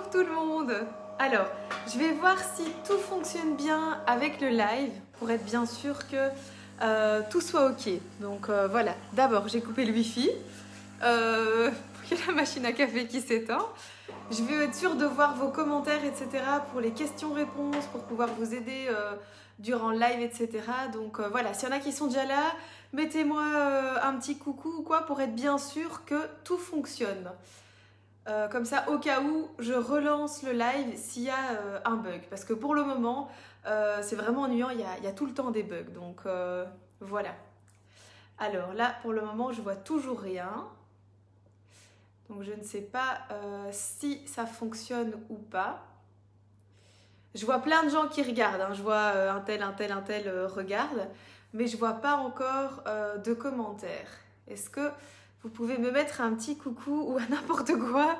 Bonjour tout le monde. Alors, je vais voir si tout fonctionne bien avec le live pour être bien sûr que tout soit ok. Donc voilà, d'abord j'ai coupé le wifi. Il y a la machine à café qui s'éteint. Je vais être sûre de voir vos commentaires, etc. pour les questions-réponses, pour pouvoir vous aider durant le live, etc. Donc voilà, s'il y en a qui sont déjà là, mettez-moi un petit coucou ou quoi pour être bien sûr que tout fonctionne. Comme ça, au cas où, je relance le live s'il y a un bug. Parce que pour le moment, c'est vraiment ennuyant, il y a tout le temps des bugs. Donc voilà. Alors là, pour le moment, je vois toujours rien. Donc je ne sais pas si ça fonctionne ou pas. Je vois plein de gens qui regardent. Hein. Je vois un tel regarde. Mais je vois pas encore de commentaires. Est-ce que vous pouvez me mettre un petit coucou ou à n'importe quoi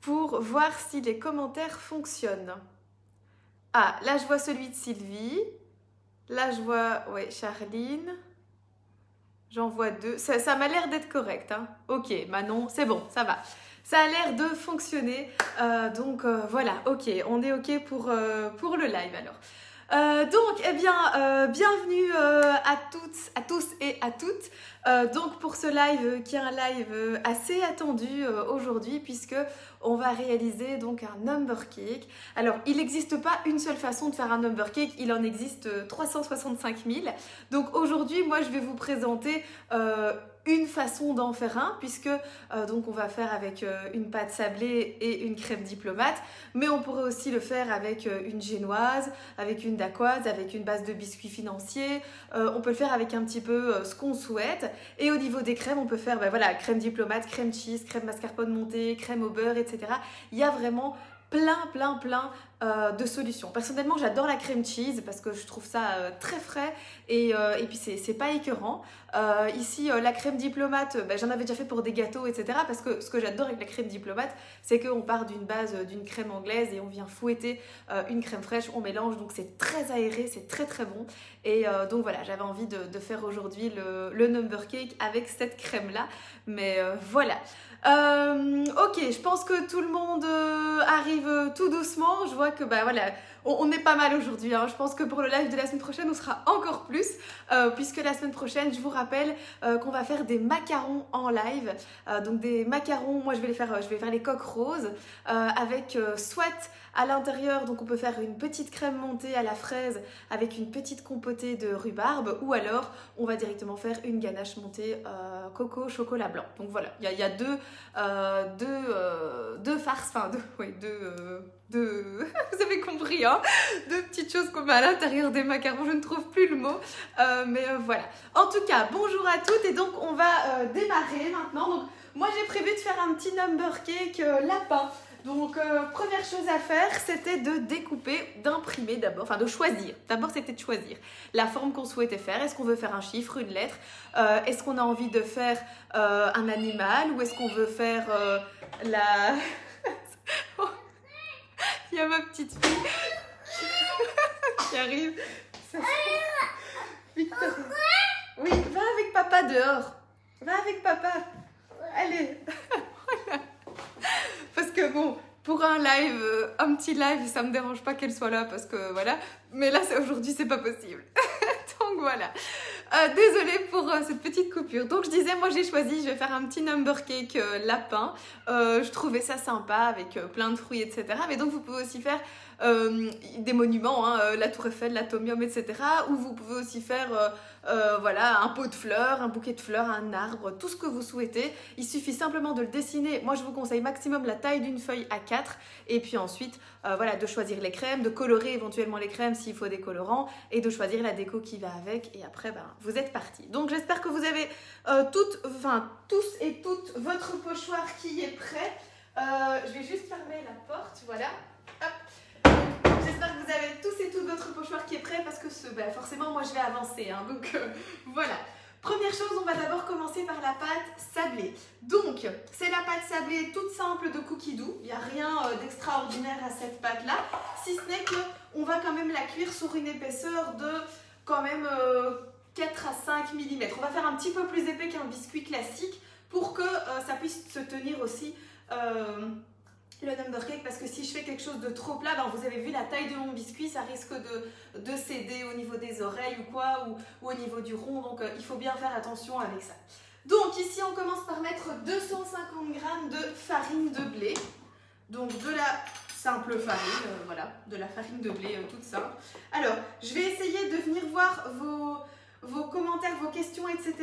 pour voir si les commentaires fonctionnent? Ah, là je vois celui de Sylvie. Là je vois, ouais, Charline. J'en vois deux. Ça m'a l'air d'être correct. Hein. Ok, Manon, c'est bon, ça va. Ça a l'air de fonctionner. Donc voilà, ok, on est ok pour le live alors. Donc, eh bien, bienvenue à toutes, à tous et à toutes. Donc, pour ce live qui est un live assez attendu aujourd'hui, puisque on va réaliser donc un number cake. Alors, il n'existe pas une seule façon de faire un number cake, il en existe 365 000. Donc, aujourd'hui, moi, je vais vous présenter une façon d'en faire un, puisque donc on va faire avec une pâte sablée et une crème diplomate, mais on pourrait aussi le faire avec une génoise, avec une dacquoise, avec une base de biscuits financiers. On peut le faire avec un petit peu ce qu'on souhaite. Et au niveau des crèmes, on peut faire voilà, crème diplomate, crème cheese, crème mascarpone montée, crème au beurre, etc. Il y a vraiment plein de solutions. Personnellement, j'adore la crème cheese parce que je trouve ça très frais et puis c'est pas écœurant. Ici, la crème diplomate, j'en avais déjà fait pour des gâteaux, etc. Parce que ce que j'adore avec la crème diplomate, c'est qu'on part d'une base d'une crème anglaise et on vient fouetter une crème fraîche, on mélange, donc c'est très aéré, c'est très bon. Et donc voilà, j'avais envie de faire aujourd'hui le number cake avec cette crème-là. Mais voilà. Ok, je pense que tout le monde arrive tout doucement. Je vois que voilà, on est pas mal aujourd'hui. Hein. Je pense que pour le live de la semaine prochaine, on sera encore plus, puisque la semaine prochaine, je vous rappelle qu'on va faire des macarons en live. Donc des macarons, moi je vais faire les coques roses avec soit à l'intérieur, donc on peut faire une petite crème montée à la fraise avec une petite compotée de rhubarbe, ou alors on va directement faire une ganache montée coco chocolat blanc. Donc voilà, il y a deux farces, enfin deux vous avez compris, hein, deux petites choses qu'on met à l'intérieur des macarons, je ne trouve plus le mot, mais voilà. En tout cas, bonjour à toutes, et donc on va démarrer maintenant. Donc moi j'ai prévu de faire un petit number cake lapin. Donc première chose à faire, c'était de découper, d'imprimer d'abord, enfin de choisir. D'abord c'était de choisir la forme qu'on souhaitait faire. Est-ce qu'on veut faire un chiffre, une lettre, est-ce qu'on a envie de faire un animal, ou est-ce qu'on veut faire la... Il y a ma petite fille qui arrive. Victor. Oui, va avec papa dehors. Va avec papa. Allez. Voilà. Parce que bon, pour un live, un petit live, ça me dérange pas qu'elle soit là parce que voilà. Mais là, aujourd'hui, c'est pas possible. Donc voilà. Désolée pour cette petite coupure. Donc je disais, moi j'ai choisi, je vais faire un petit number cake lapin. Je trouvais ça sympa avec plein de fruits, etc. Mais donc vous pouvez aussi faire des monuments, hein, la Tour Eiffel, l'Atomium, etc. Ou vous pouvez aussi faire voilà, un pot de fleurs, un bouquet de fleurs, un arbre, tout ce que vous souhaitez. Il suffit simplement de le dessiner. Moi je vous conseille maximum la taille d'une feuille A4. Et puis ensuite, voilà, de choisir les crèmes, de colorer éventuellement les crèmes s'il faut des colorants, et de choisir la déco qui va avec. Et après, vous êtes partis. Donc j'espère que vous avez tous et toutes votre pochoir qui est prêt. Je vais juste fermer la porte, voilà. Hop. J'espère que vous avez tous et toutes votre pochoir qui est prêt, parce que forcément moi je vais avancer. Hein, donc voilà. Première chose, on va d'abord commencer par la pâte sablée. Donc, c'est la pâte sablée toute simple de Cookie Dough. Il n'y a rien d'extraordinaire à cette pâte-là, si ce n'est qu'on va quand même la cuire sur une épaisseur de quand même 4 à 5 mm. On va faire un petit peu plus épais qu'un biscuit classique pour que ça puisse se tenir aussi le number cake, parce que si je fais quelque chose de trop plat, ben vous avez vu la taille de mon biscuit, ça risque de céder au niveau des oreilles ou quoi, ou au niveau du rond, donc il faut bien faire attention avec ça. Donc ici on commence par mettre 250 g de farine de blé, donc de la simple farine, voilà, de la farine de blé toute simple. Alors je vais essayer de venir voir vos commentaires, vos questions, etc.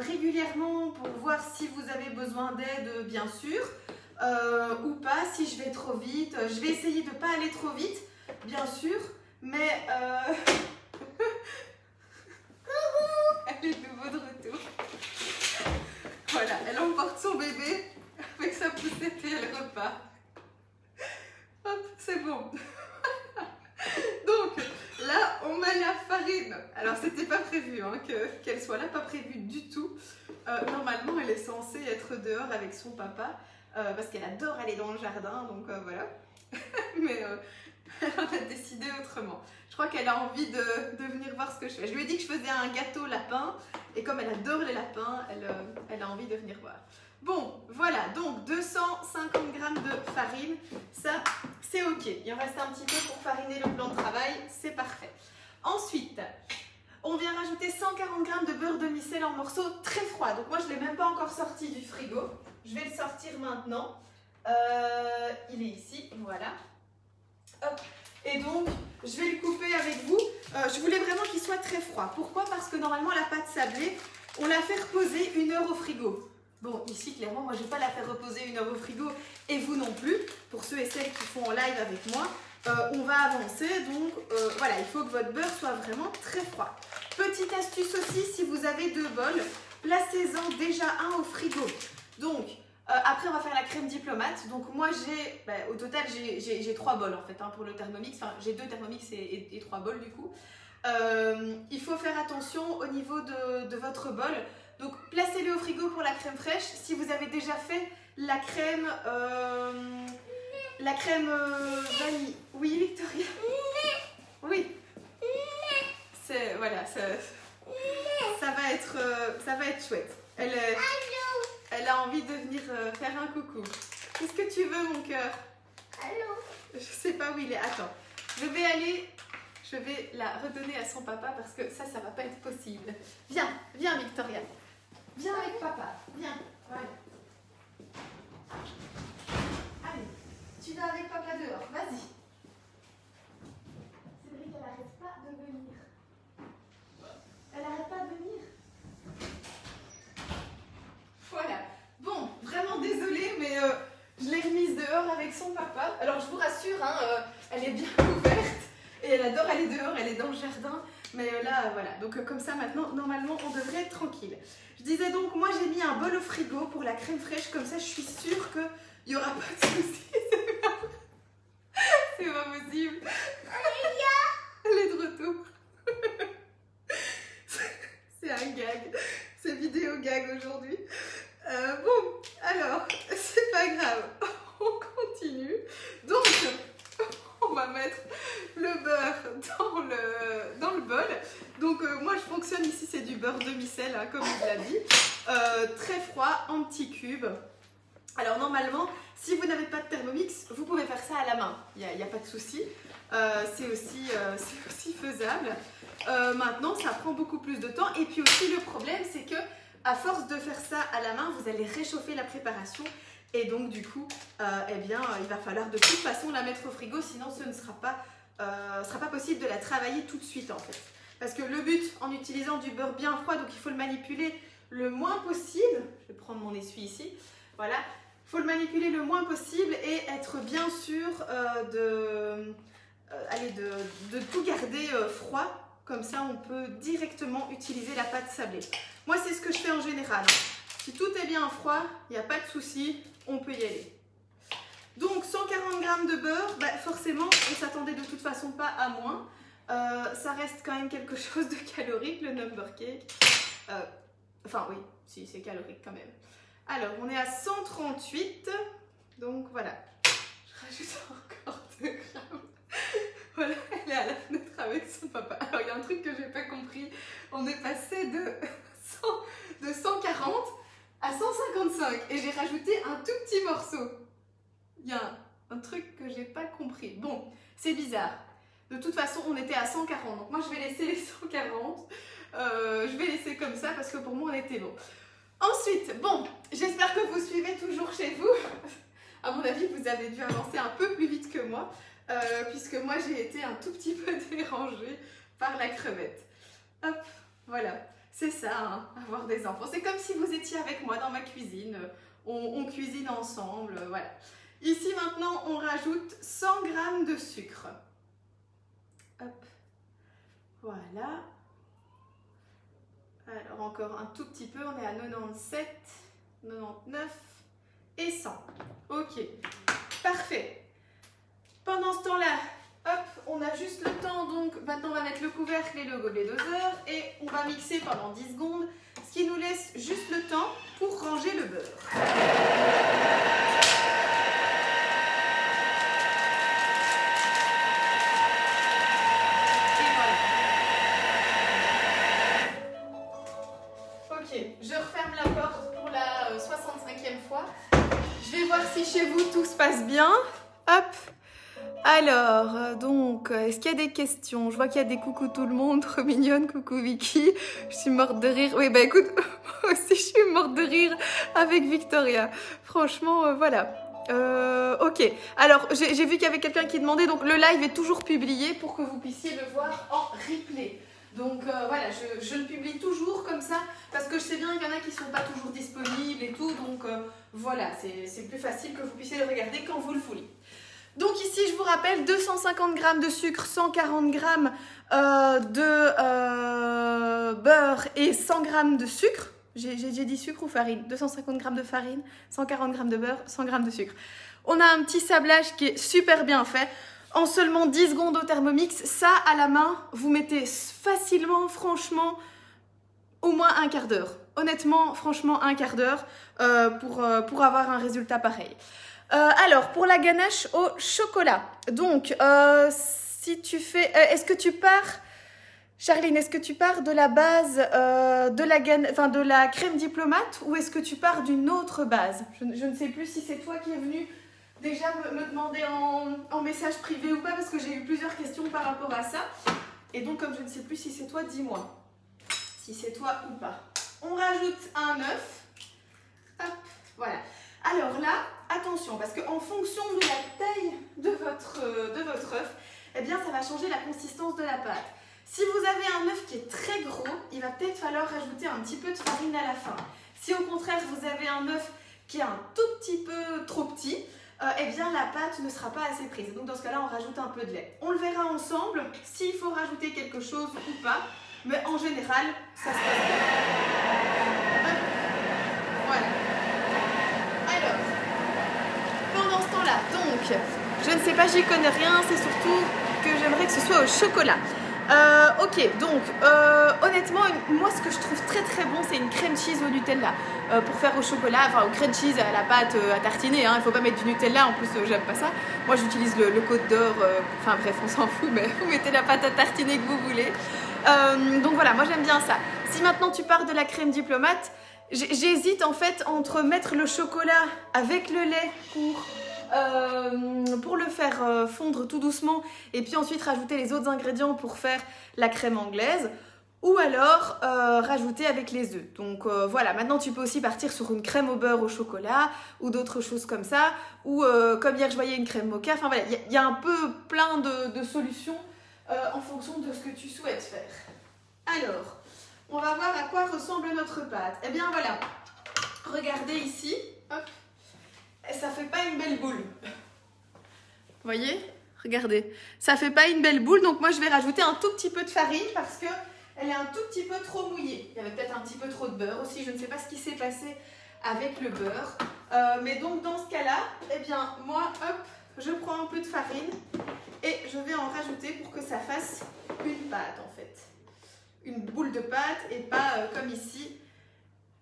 Régulièrement pour voir si vous avez besoin d'aide, bien sûr. Ou pas, si je vais trop vite. Je vais essayer de ne pas aller trop vite, bien sûr, mais elle est de nouveau de retour. Voilà, elle emporte son bébé avec sa poussette et elle repart. Hop, c'est bon. Donc là, on met la farine. Alors, c'était pas prévu hein, qu'elle soit là, pas prévu du tout. Normalement, elle est censée être dehors avec son papa. Parce qu'elle adore aller dans le jardin, donc voilà. Mais elle en a décidé autrement. Je crois qu'elle a envie de venir voir ce que je fais. Je lui ai dit que je faisais un gâteau lapin, et comme elle adore les lapins, elle a envie de venir voir. Bon, voilà, donc 250 g de farine, ça c'est ok. Il en reste un petit peu pour fariner le plan de travail, c'est parfait. Ensuite, on vient rajouter 140 g de beurre demi-sel en morceaux très froid. Donc moi je ne l'ai même pas encore sorti du frigo. Je vais le sortir maintenant. Il est ici, voilà. Hop. Et donc, je vais le couper avec vous. Je voulais vraiment qu'il soit très froid. Pourquoi? Parce que normalement, la pâte sablée, on la fait reposer 1 heure au frigo. Bon, ici, clairement, moi, je ne vais pas la faire reposer 1 heure au frigo. Et vous non plus. Pour ceux et celles qui font en live avec moi, on va avancer. Donc, voilà, il faut que votre beurre soit vraiment très froid. Petite astuce aussi, si vous avez 2 bols, placez-en déjà un au frigo. Donc, après on va faire la crème diplomate. Donc moi j'ai, au total j'ai 3 bols en fait hein, pour le Thermomix. Enfin j'ai 2 Thermomix et 3 bols du coup. Il faut faire attention au niveau de votre bol. Donc placez-le au frigo pour la crème fraîche. Si vous avez déjà fait la crème vanille. Oui Victoria. Oui. C'est voilà, ça va être chouette. Elle a envie de venir faire un coucou. Qu'est-ce que tu veux, mon cœur? Allô? Je sais pas où il est. Attends, je vais la redonner à son papa parce que ça va pas être possible. Viens, viens, Victoria. Viens avec papa. Viens. Voilà. Allez, tu vas avec papa dehors. Vas-y. Cédric, elle n'arrête pas de venir. Elle n'arrête pas de venir. Voilà. Bon, vraiment désolée, mais je l'ai remise dehors avec son papa. Alors, je vous rassure, hein, elle est bien couverte et elle adore aller dehors, elle est dans le jardin. Mais là, voilà. Donc, comme ça, maintenant, normalement, on devrait être tranquille. Je disais donc, moi, j'ai mis un bol au frigo pour la crème fraîche. Comme ça, je suis sûre qu'il n'y aura pas de soucis. C'est pas possible. Elle est de retour. C'est un gag. C'est vidéo gag aujourd'hui. Bon, alors, c'est pas grave. On continue. Donc, on va mettre le beurre dans le bol. Donc, moi, je fonctionne ici, c'est du beurre demi-sel, hein, comme je l'ai dit. Très froid, en petits cubes. Alors, normalement, si vous n'avez pas de Thermomix, vous pouvez faire ça à la main. Il n'y a pas de souci. C'est aussi faisable. Maintenant, ça prend beaucoup plus de temps. Et puis aussi, le problème, c'est que à force de faire ça à la main, vous allez réchauffer la préparation. Et donc, du coup, eh bien, il va falloir de toute façon la mettre au frigo. Sinon, ce ne sera pas possible de la travailler tout de suite, en fait. Parce que le but, en utilisant du beurre bien froid, donc il faut le manipuler le moins possible. Je vais prendre mon essuie ici. Voilà. Il faut le manipuler le moins possible et être bien sûr de tout garder froid. Comme ça, on peut directement utiliser la pâte sablée. Moi, c'est ce que je fais en général. Si tout est bien froid, il n'y a pas de souci, on peut y aller. Donc, 140 g de beurre, forcément, on ne s'attendait de toute façon pas à moins. Ça reste quand même quelque chose de calorique, le number cake. Enfin, oui, si, c'est calorique quand même. Alors, on est à 138. Donc, voilà. Je rajoute encore 2 grammes. Voilà, elle est à la fenêtre avec son papa. Alors, il y a un truc que je n'ai pas compris. On est passé de 140 à 155 et j'ai rajouté un tout petit morceau. Il Il y a un truc que j'ai pas compris. Bon, c'est bizarre. De toute façon, on était à 140. Donc moi, je vais laisser les 140. Je vais laisser comme ça parce que pour moi, on était bon. Ensuite, bon, j'espère que vous suivez toujours chez vous. À mon avis, vous avez dû avancer un peu plus vite que moi. Puisque moi, j'ai été un tout petit peu dérangée par la crevette. Hop, voilà. C'est ça, hein, avoir des enfants. C'est comme si vous étiez avec moi dans ma cuisine. On cuisine ensemble, voilà. Ici, maintenant, on rajoute 100 g de sucre. Hop, voilà. Alors, encore un tout petit peu. On est à 97, 99 et 100. Ok, parfait. Pendant ce temps-là, hop, on a juste le temps, donc maintenant on va mettre le couvercle et le gobelet doseur et on va mixer pendant 10 secondes, ce qui nous laisse juste le temps pour ranger le beurre. Et voilà. Ok, je referme la porte pour la 65e fois. Je vais voir si chez vous tout se passe bien. Hop. Alors, donc, est-ce qu'il y a des questions? Je vois qu'il y a des coucou tout le monde, trop mignonne, coucou Vicky. Je suis morte de rire. Oui, bah écoute, moi aussi je suis morte de rire avec Victoria. Franchement, voilà. Ok, alors j'ai vu qu'il y avait quelqu'un qui demandait, donc le live est toujours publié pour que vous puissiez le voir en replay. Donc voilà, je le publie toujours comme ça, parce que je sais bien qu'il y en a qui ne sont pas toujours disponibles et tout, donc voilà, c'est plus facile que vous puissiez le regarder quand vous le voulez. Donc ici, je vous rappelle, 250 g de sucre, 140 g de beurre et 100 g de sucre. J'ai dit sucre ou farine? 250 g de farine, 140 g de beurre, 100 g de sucre. On a un petit sablage qui est super bien fait. En seulement 10 secondes au Thermomix, ça à la main, vous mettez facilement, franchement, au moins un quart d'heure. Honnêtement, franchement, un quart d'heure pour avoir un résultat pareil. Alors, pour la ganache au chocolat, donc, si tu fais... est-ce que tu pars, Charline, est-ce que tu pars de la base de la crème diplomate ou est-ce que tu pars d'une autre base? Je ne sais plus si c'est toi qui es venu déjà me demander en message privé ou pas, parce que j'ai eu plusieurs questions par rapport à ça. Et donc, comme je ne sais plus si c'est toi, dis-moi si c'est toi ou pas. On rajoute un œuf. Hop, voilà. Alors là, attention, parce qu'en fonction de la taille de votre œuf, eh bien, ça va changer la consistance de la pâte. Si vous avez un œuf qui est très gros, il va peut-être falloir rajouter un petit peu de farine à la fin. Si au contraire, vous avez un œuf qui est un tout petit peu trop petit, eh bien, la pâte ne sera pas assez prise. Donc, dans ce cas-là, on rajoute un peu de lait. On le verra ensemble s'il faut rajouter quelque chose ou pas. Mais en général, ça se passe bien. Voilà. Alors, pendant ce temps-là, donc, je ne sais pas, j'y connais rien, c'est surtout que j'aimerais que ce soit au chocolat. Ok, donc, honnêtement, moi, ce que je trouve très très bon, c'est une crème cheese au Nutella. Pour faire au chocolat, enfin au crème cheese à la pâte à tartiner, hein, il ne faut pas mettre du Nutella, en plus j'aime pas ça. Moi j'utilise le Côte d'Or, enfin bref, on s'en fout, mais vous mettez la pâte à tartiner que vous voulez. Donc voilà, moi j'aime bien ça. Si maintenant tu pars de la crème diplomate, j'hésite en fait entre mettre le chocolat avec le lait pour le faire fondre tout doucement et puis ensuite rajouter les autres ingrédients pour faire la crème anglaise, ou alors rajouter avec les œufs. Donc voilà, maintenant tu peux aussi partir sur une crème au beurre au chocolat ou d'autres choses comme ça, ou comme hier je voyais une crème mocha. Enfin voilà, il y a un peu plein de solutions en fonction de ce que tu souhaites faire. Alors, on va voir à quoi ressemble notre pâte. Eh bien voilà, regardez ici, hop, ça fait pas une belle boule. Vous voyez? Regardez, ça fait pas une belle boule, donc moi je vais rajouter un tout petit peu de farine parce que elle est un tout petit peu trop mouillée. Il y avait peut-être un petit peu trop de beurre aussi, je ne sais pas ce qui s'est passé avec le beurre. Mais donc dans ce cas-là, eh bien moi, hop, je prends un peu de farine et je vais en rajouter pour que ça fasse une pâte en fait. Une boule de pâte et pas comme ici,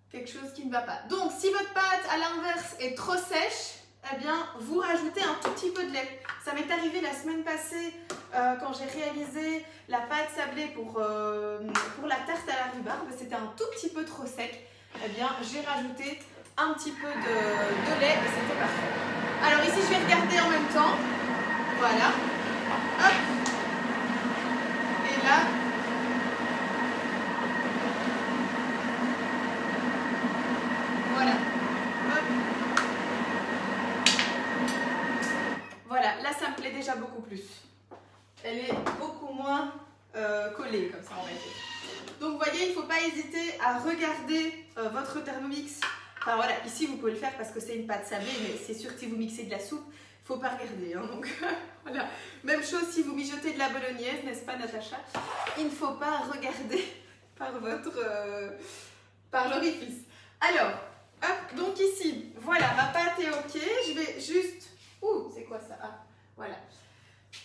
quelque chose qui ne va pas. Donc si votre pâte à l'inverse est trop sèche, eh bien vous rajoutez un tout petit peu de lait. Ça m'est arrivé la semaine passée quand j'ai réalisé la pâte sablée pour la tarte à la rhubarbe. C'était un tout petit peu trop sec. Eh bien j'ai rajouté un petit peu de lait et c'était parfait. Alors ici je vais regarder l'est déjà beaucoup plus. Elle est beaucoup moins collée, comme ça on va dire. Donc vous voyez, il ne faut pas hésiter à regarder votre Thermomix. Enfin voilà, ici vous pouvez le faire parce que c'est une pâte sablée, mais c'est sûr que si vous mixez de la soupe, il ne faut pas regarder. Hein, donc voilà. Même chose si vous mijotez de la bolognaise, n'est-ce pas Natacha? Il ne faut pas regarder par l'orifice. Alors, hop, donc ici, voilà, ma pâte est ok. Je vais juste... Ouh, c'est quoi ça? Ah, voilà.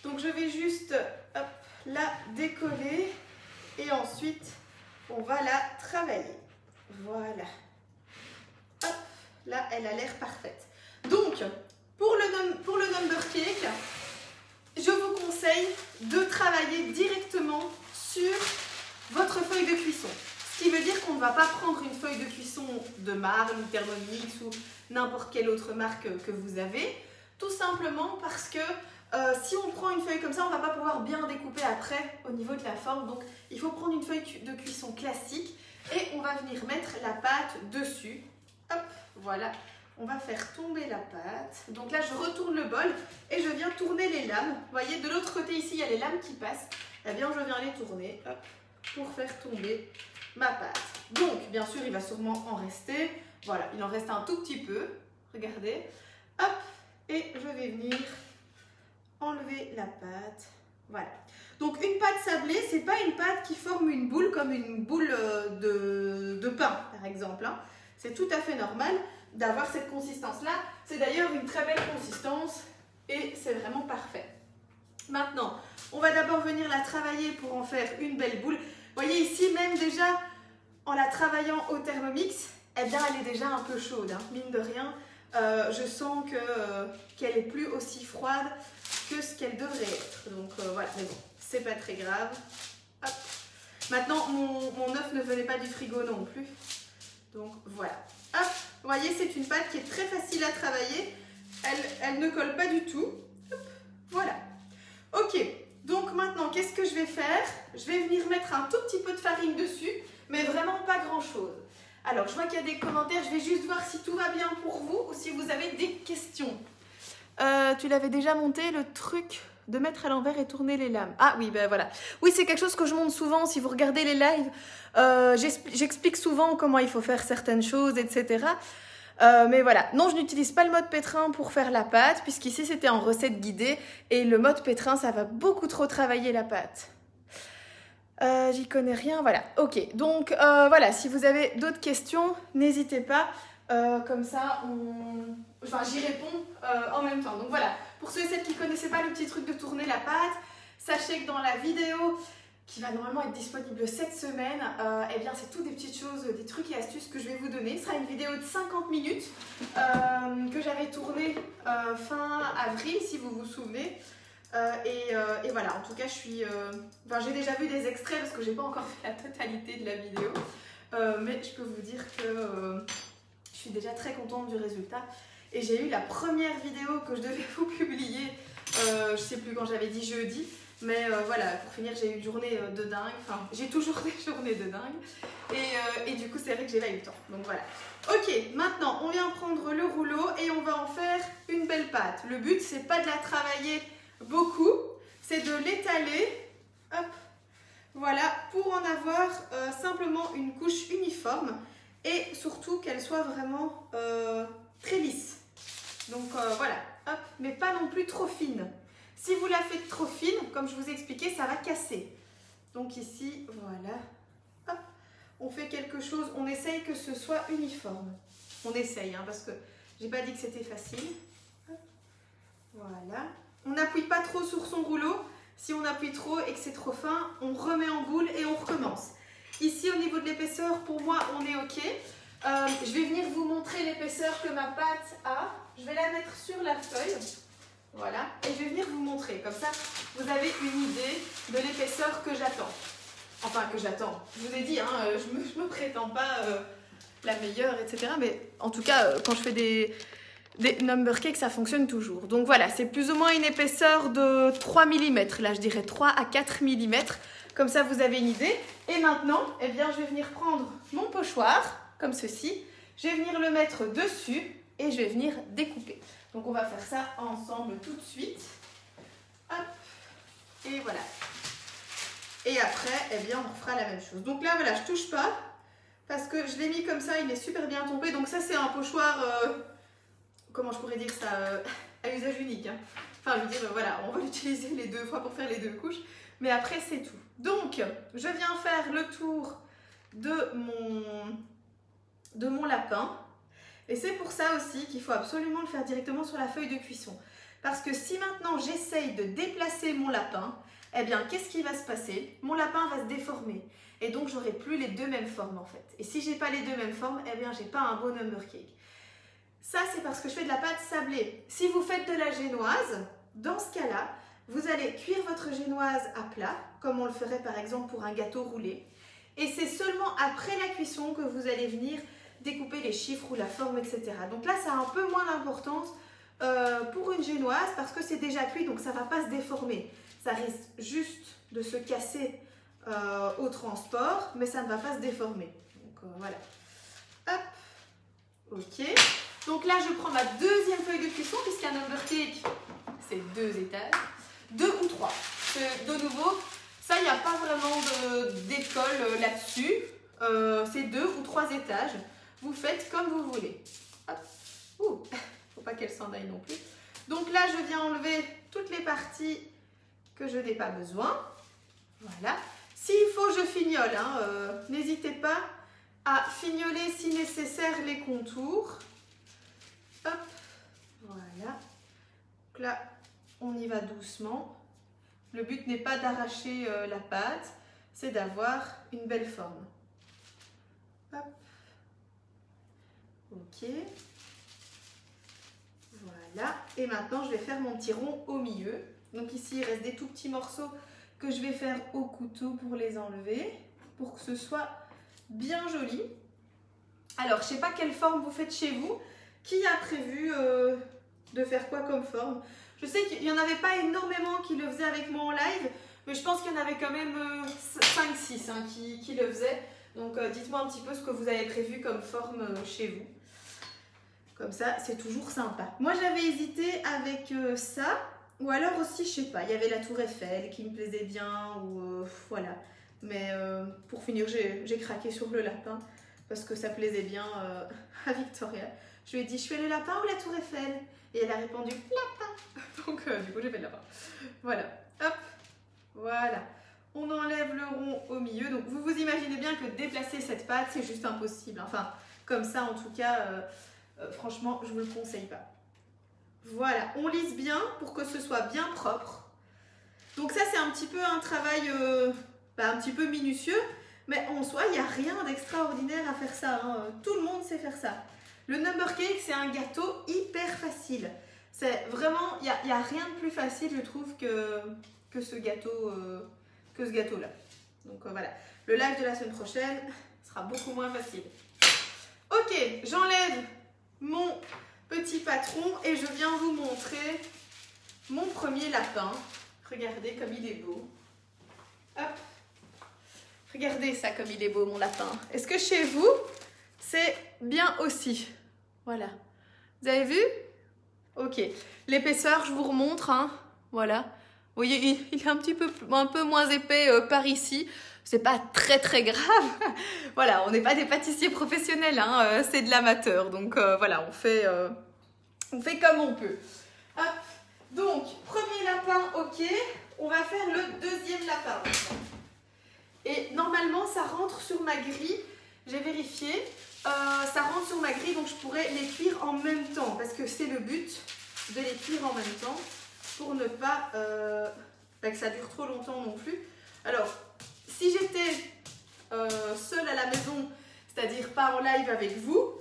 Donc je vais juste hop, la décoller et ensuite on va la travailler. Voilà. Hop, là elle a l'air parfaite. Donc pour le number cake, je vous conseille de travailler directement sur votre feuille de cuisson. Ce qui veut dire qu'on ne va pas prendre une feuille de cuisson de Marle, Thermomix ou n'importe quelle autre marque que vous avez. Tout simplement parce que si on prend une feuille comme ça, on ne va pas pouvoir bien découper après au niveau de la forme. Donc il faut prendre une feuille de cuisson classique et on va venir mettre la pâte dessus. Hop, voilà. On va faire tomber la pâte. Donc là, je retourne le bol et je viens tourner les lames. Vous voyez, de l'autre côté ici, il y a les lames qui passent. Eh bien, je viens les tourner hop, pour faire tomber ma pâte. Donc, bien sûr, il va sûrement en rester. Voilà, il en reste un tout petit peu. Regardez. Hop, et je vais venir enlever la pâte. Voilà. Donc, une pâte sablée, c'est pas une pâte qui forme une boule comme une boule de pain, par exemple. Hein. C'est tout à fait normal d'avoir cette consistance-là. C'est d'ailleurs une très belle consistance et c'est vraiment parfait. Maintenant, on va d'abord venir la travailler pour en faire une belle boule. Vous voyez ici, même déjà, en la travaillant au Thermomix, eh bien, elle est déjà un peu chaude, hein. Mine de rien. Je sens qu'elle est plus aussi froide que ce qu'elle devrait être. Donc voilà, mais bon, c'est pas très grave. Hop. Maintenant, mon œuf ne venait pas du frigo non plus. Donc voilà. Hop, vous voyez, c'est une pâte qui est très facile à travailler. Elle ne colle pas du tout. Hop, voilà. Ok, donc maintenant, qu'est-ce que je vais faire? Je vais venir mettre un tout petit peu de farine dessus, mais vraiment pas grand-chose. Alors, je vois qu'il y a des commentaires. Je vais juste voir si tout va bien pour vous ou si vous avez des questions. Tu l'avais déjà monté, le truc de mettre à l'envers et tourner les lames. Ah oui, ben voilà. Oui, c'est quelque chose que je montre souvent. Si vous regardez les lives, j'explique souvent comment il faut faire certaines choses, etc. Mais voilà. Non, je n'utilise pas le mode pétrin pour faire la pâte, puisqu'ici, c'était en recette guidée. Et le mode pétrin, ça va beaucoup trop travailler la pâte. J'y connais rien, voilà. Ok, donc voilà, si vous avez d'autres questions, n'hésitez pas. Comme ça, j'y réponds en même temps. Donc voilà, pour ceux et celles qui ne connaissaient pas le petit truc de tourner la pâte, sachez que dans la vidéo qui va normalement être disponible cette semaine, eh bien c'est toutes des petites choses, des trucs et astuces que je vais vous donner. Ce sera une vidéo de 50 minutes que j'avais tournée fin avril, si vous vous souvenez. Et voilà, en tout cas, j'ai déjà vu des extraits parce que j'ai pas encore fait la totalité de la vidéo. Mais je peux vous dire que je suis déjà très contente du résultat. Et j'ai eu la première vidéo que je devais vous publier, je sais plus quand, j'avais dit jeudi. Mais voilà, pour finir, j'ai eu une journée de dingue. Enfin, j'ai toujours des journées de dingue. Et du coup, c'est vrai que j'ai pas eu le temps. Donc voilà. Ok, maintenant, on vient prendre le rouleau et on va en faire une belle pâte. Le but, c'est pas de la travailler beaucoup, c'est de l'étaler, hop, voilà, pour en avoir simplement une couche uniforme et surtout qu'elle soit vraiment très lisse. Donc voilà, hop, mais pas non plus trop fine. Si vous la faites trop fine, comme je vous ai expliqué, ça va casser. Donc ici, voilà, hop, on fait quelque chose, on essaye que ce soit uniforme. On essaye, hein, parce que j'ai pas dit que c'était facile. Hop, voilà. On n'appuie pas trop sur son rouleau. Si on appuie trop et que c'est trop fin, on remet en boule et on recommence. Ici, au niveau de l'épaisseur, pour moi, on est OK. Je vais venir vous montrer l'épaisseur que ma pâte a. Je vais la mettre sur la feuille. Voilà. Et je vais venir vous montrer. Comme ça, vous avez une idée de l'épaisseur que j'attends. Enfin, que j'attends. Je vous ai dit, hein, je me prétends pas la meilleure, etc. Mais en tout cas, quand je fais des number cakes, ça fonctionne toujours. Donc voilà, c'est plus ou moins une épaisseur de 3 mm. Là, je dirais 3 à 4 mm. Comme ça, vous avez une idée. Et maintenant, eh bien, je vais venir prendre mon pochoir, comme ceci. Je vais venir le mettre dessus et je vais venir découper. Donc, on va faire ça ensemble tout de suite. Hop. Et voilà. Et après, eh bien, on fera la même chose. Donc là, voilà, je touche pas parce que je l'ai mis comme ça, il est super bien tombé. Donc ça, c'est un pochoir, comment je pourrais dire ça, à usage unique. Hein. Enfin, je veux dire, voilà, on va l'utiliser les 2 fois pour faire les 2 couches. Mais après, c'est tout. Donc, je viens faire le tour de mon lapin. Et c'est pour ça aussi qu'il faut absolument le faire directement sur la feuille de cuisson. Parce que si maintenant j'essaye de déplacer mon lapin, eh bien, qu'est-ce qui va se passer? Mon lapin va se déformer. Et donc, j'aurai plus les 2 mêmes formes en fait. Et si j'ai pas les 2 mêmes formes, eh bien, j'ai pas un beau number cake. Ça, c'est parce que je fais de la pâte sablée. Si vous faites de la génoise, dans ce cas-là, vous allez cuire votre génoise à plat, comme on le ferait par exemple pour un gâteau roulé. Et c'est seulement après la cuisson que vous allez venir découper les chiffres ou la forme, etc. Donc là, ça a un peu moins d'importance pour une génoise parce que c'est déjà cuit, donc ça ne va pas se déformer. Ça risque juste de se casser au transport, mais ça ne va pas se déformer. Donc voilà. Hop. Ok. Donc là, je prends ma 2e feuille de cuisson, puisqu'un number cake, c'est 2 étages. 2 ou 3. De nouveau, ça, il n'y a pas vraiment d'école là-dessus. C'est 2 ou 3 étages. Vous faites comme vous voulez. Hop. Ouh, faut pas qu'elle s'en aille non plus. Donc là, je viens enlever toutes les parties que je n'ai pas besoin. Voilà. S'il faut, je fignole. Hein. N'hésitez pas à fignoler si nécessaire les contours. Hop. Voilà. Donc là, on y va doucement. Le but n'est pas d'arracher la pâte, c'est d'avoir une belle forme. Hop. Ok. Voilà. Et maintenant, je vais faire mon petit rond au milieu. Donc ici, il reste des tout petits morceaux que je vais faire au couteau pour les enlever, pour que ce soit bien joli. Alors, je ne sais pas quelle forme vous faites chez vous. Qui a prévu de faire quoi comme forme? Je sais qu'il n'y en avait pas énormément qui le faisaient avec moi en live, mais je pense qu'il y en avait quand même 5-6 hein, qui le faisaient. Donc dites-moi un petit peu ce que vous avez prévu comme forme chez vous. Comme ça, c'est toujours sympa. Moi, j'avais hésité avec ça, ou alors aussi, je sais pas, il y avait la tour Eiffel qui me plaisait bien, ou voilà. Mais pour finir, j'ai craqué sur le lapin, parce que ça plaisait bien à Victoria. Je lui ai dit, je fais le lapin ou la tour Eiffel? Et elle a répondu, lapin. Donc, du coup, j'ai fait le lapin. Voilà. Hop. Voilà. On enlève le rond au milieu. Donc, vous vous imaginez bien que déplacer cette pâte, c'est juste impossible. Enfin, comme ça, en tout cas, franchement, je ne vous le conseille pas. Voilà. On lisse bien pour que ce soit bien propre. Donc, ça, c'est un petit peu un travail un petit peu minutieux. Mais en soi, il n'y a rien d'extraordinaire à faire ça. Hein. Tout le monde sait faire ça. Le number cake, c'est un gâteau hyper facile. C'est vraiment, il n'y a rien de plus facile, je trouve, que ce gâteau-là. Donc voilà, le live de la semaine prochaine sera beaucoup moins facile. Ok, j'enlève mon petit patron et je viens vous montrer mon premier lapin. Regardez comme il est beau. Hop. Regardez ça comme il est beau, mon lapin. Est-ce que chez vous, c'est bien aussi? Voilà. Vous avez vu? Ok. L'épaisseur, je vous remontre. Hein. Voilà. Vous voyez, il est un peu moins épais par ici. C'est pas très très grave. Voilà, on n'est pas des pâtissiers professionnels. Hein. C'est de l'amateur. Donc voilà, on fait comme on peut. Hop. Donc, premier lapin, ok. On va faire le deuxième lapin. Et normalement, ça rentre sur ma grille. J'ai vérifié. Ça rentre sur ma grille, donc je pourrais les cuire en même temps. Parce que c'est le but de les cuire en même temps. Pour ne pas que ça dure trop longtemps non plus. Alors, si j'étais seule à la maison, c'est-à-dire pas en live avec vous,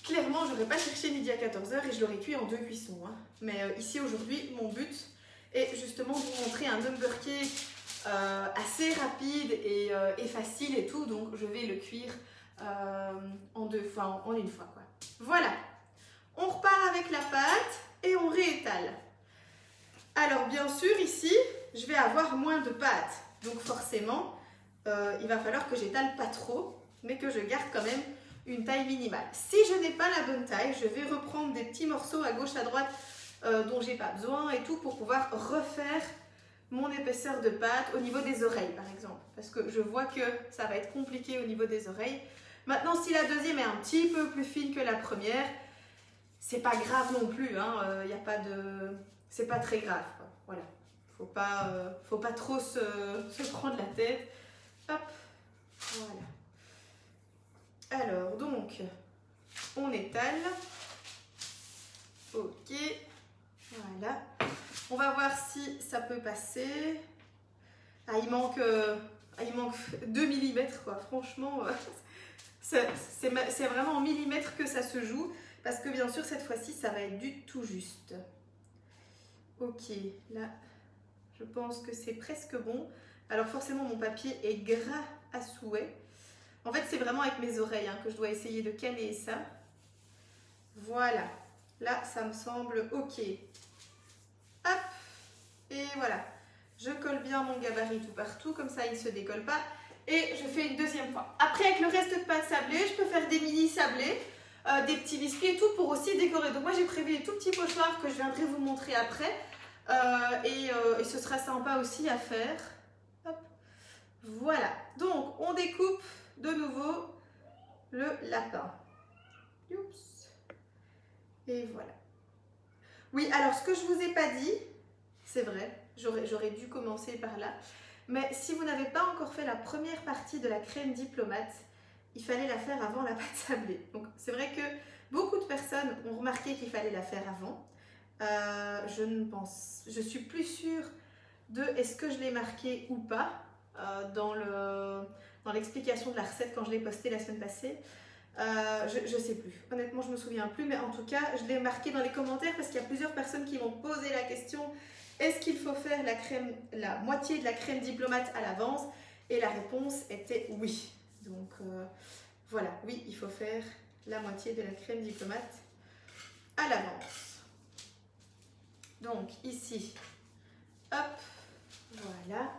clairement, je n'aurais pas cherché midi à 14 h et je l'aurais cuit en 2 cuissons. Hein. Mais ici, aujourd'hui, mon but est justement de vous montrer un number cake assez rapide et facile et tout. Donc, je vais le cuire en une fois. Quoi. Voilà. On repart avec la pâte et on réétale. Alors, bien sûr, ici, je vais avoir moins de pâte. Donc, forcément, il va falloir que j'étale pas trop, mais que je garde quand même une taille minimale. Si je n'ai pas la bonne taille, je vais reprendre des petits morceaux à gauche, à droite dont j'ai pas besoin et tout pour pouvoir refaire mon épaisseur de pâte au niveau des oreilles par exemple, parce que je vois que ça va être compliqué au niveau des oreilles. Maintenant, si la deuxième est un petit peu plus fine que la première, c'est pas grave non plus, hein, y a pas de... c'est pas très grave, quoi. Voilà, faut pas trop se prendre la tête. Hop, voilà. Alors, donc, on étale. Ok, voilà. On va voir si ça peut passer. Ah, il manque 2 mm, quoi. Franchement, c'est vraiment en millimètres que ça se joue. Parce que bien sûr, cette fois-ci, ça va être du tout juste. Ok, là, je pense que c'est presque bon. Alors forcément, mon papier est gras à souhait. En fait, c'est vraiment avec mes oreilles hein, que je dois essayer de caler ça. Voilà. Là, ça me semble ok. Hop. Et voilà. Je colle bien mon gabarit tout partout. Comme ça, il ne se décolle pas. Et je fais une deuxième fois. Après, avec le reste de pâte sablée, je peux faire des mini sablés. Des petits biscuits et tout pour aussi décorer. Donc moi, j'ai prévu des tout petits pochoirs que je viendrai vous montrer après. Et ce sera sympa aussi à faire. Hop. Voilà. Donc, on découpe de nouveau le lapin. Oups. Et voilà. Oui, alors ce que je vous ai pas dit, c'est vrai, j'aurais dû commencer par là. Mais si vous n'avez pas encore fait la première partie de la crème diplomate, il fallait la faire avant la pâte sablée. Donc c'est vrai que beaucoup de personnes ont remarqué qu'il fallait la faire avant. Je suis plus sûre de est-ce que je l'ai marqué ou pas dans l'explication de la recette quand je l'ai postée la semaine passée. Je sais plus, honnêtement je me souviens plus, mais en tout cas je l'ai marqué dans les commentaires parce qu'il y a plusieurs personnes qui m'ont posé la question: est-ce qu'il faut faire la moitié de la crème diplomate à l'avance? Et la réponse était oui. Donc voilà, oui, il faut faire la moitié de la crème diplomate à l'avance. Donc ici, hop, voilà.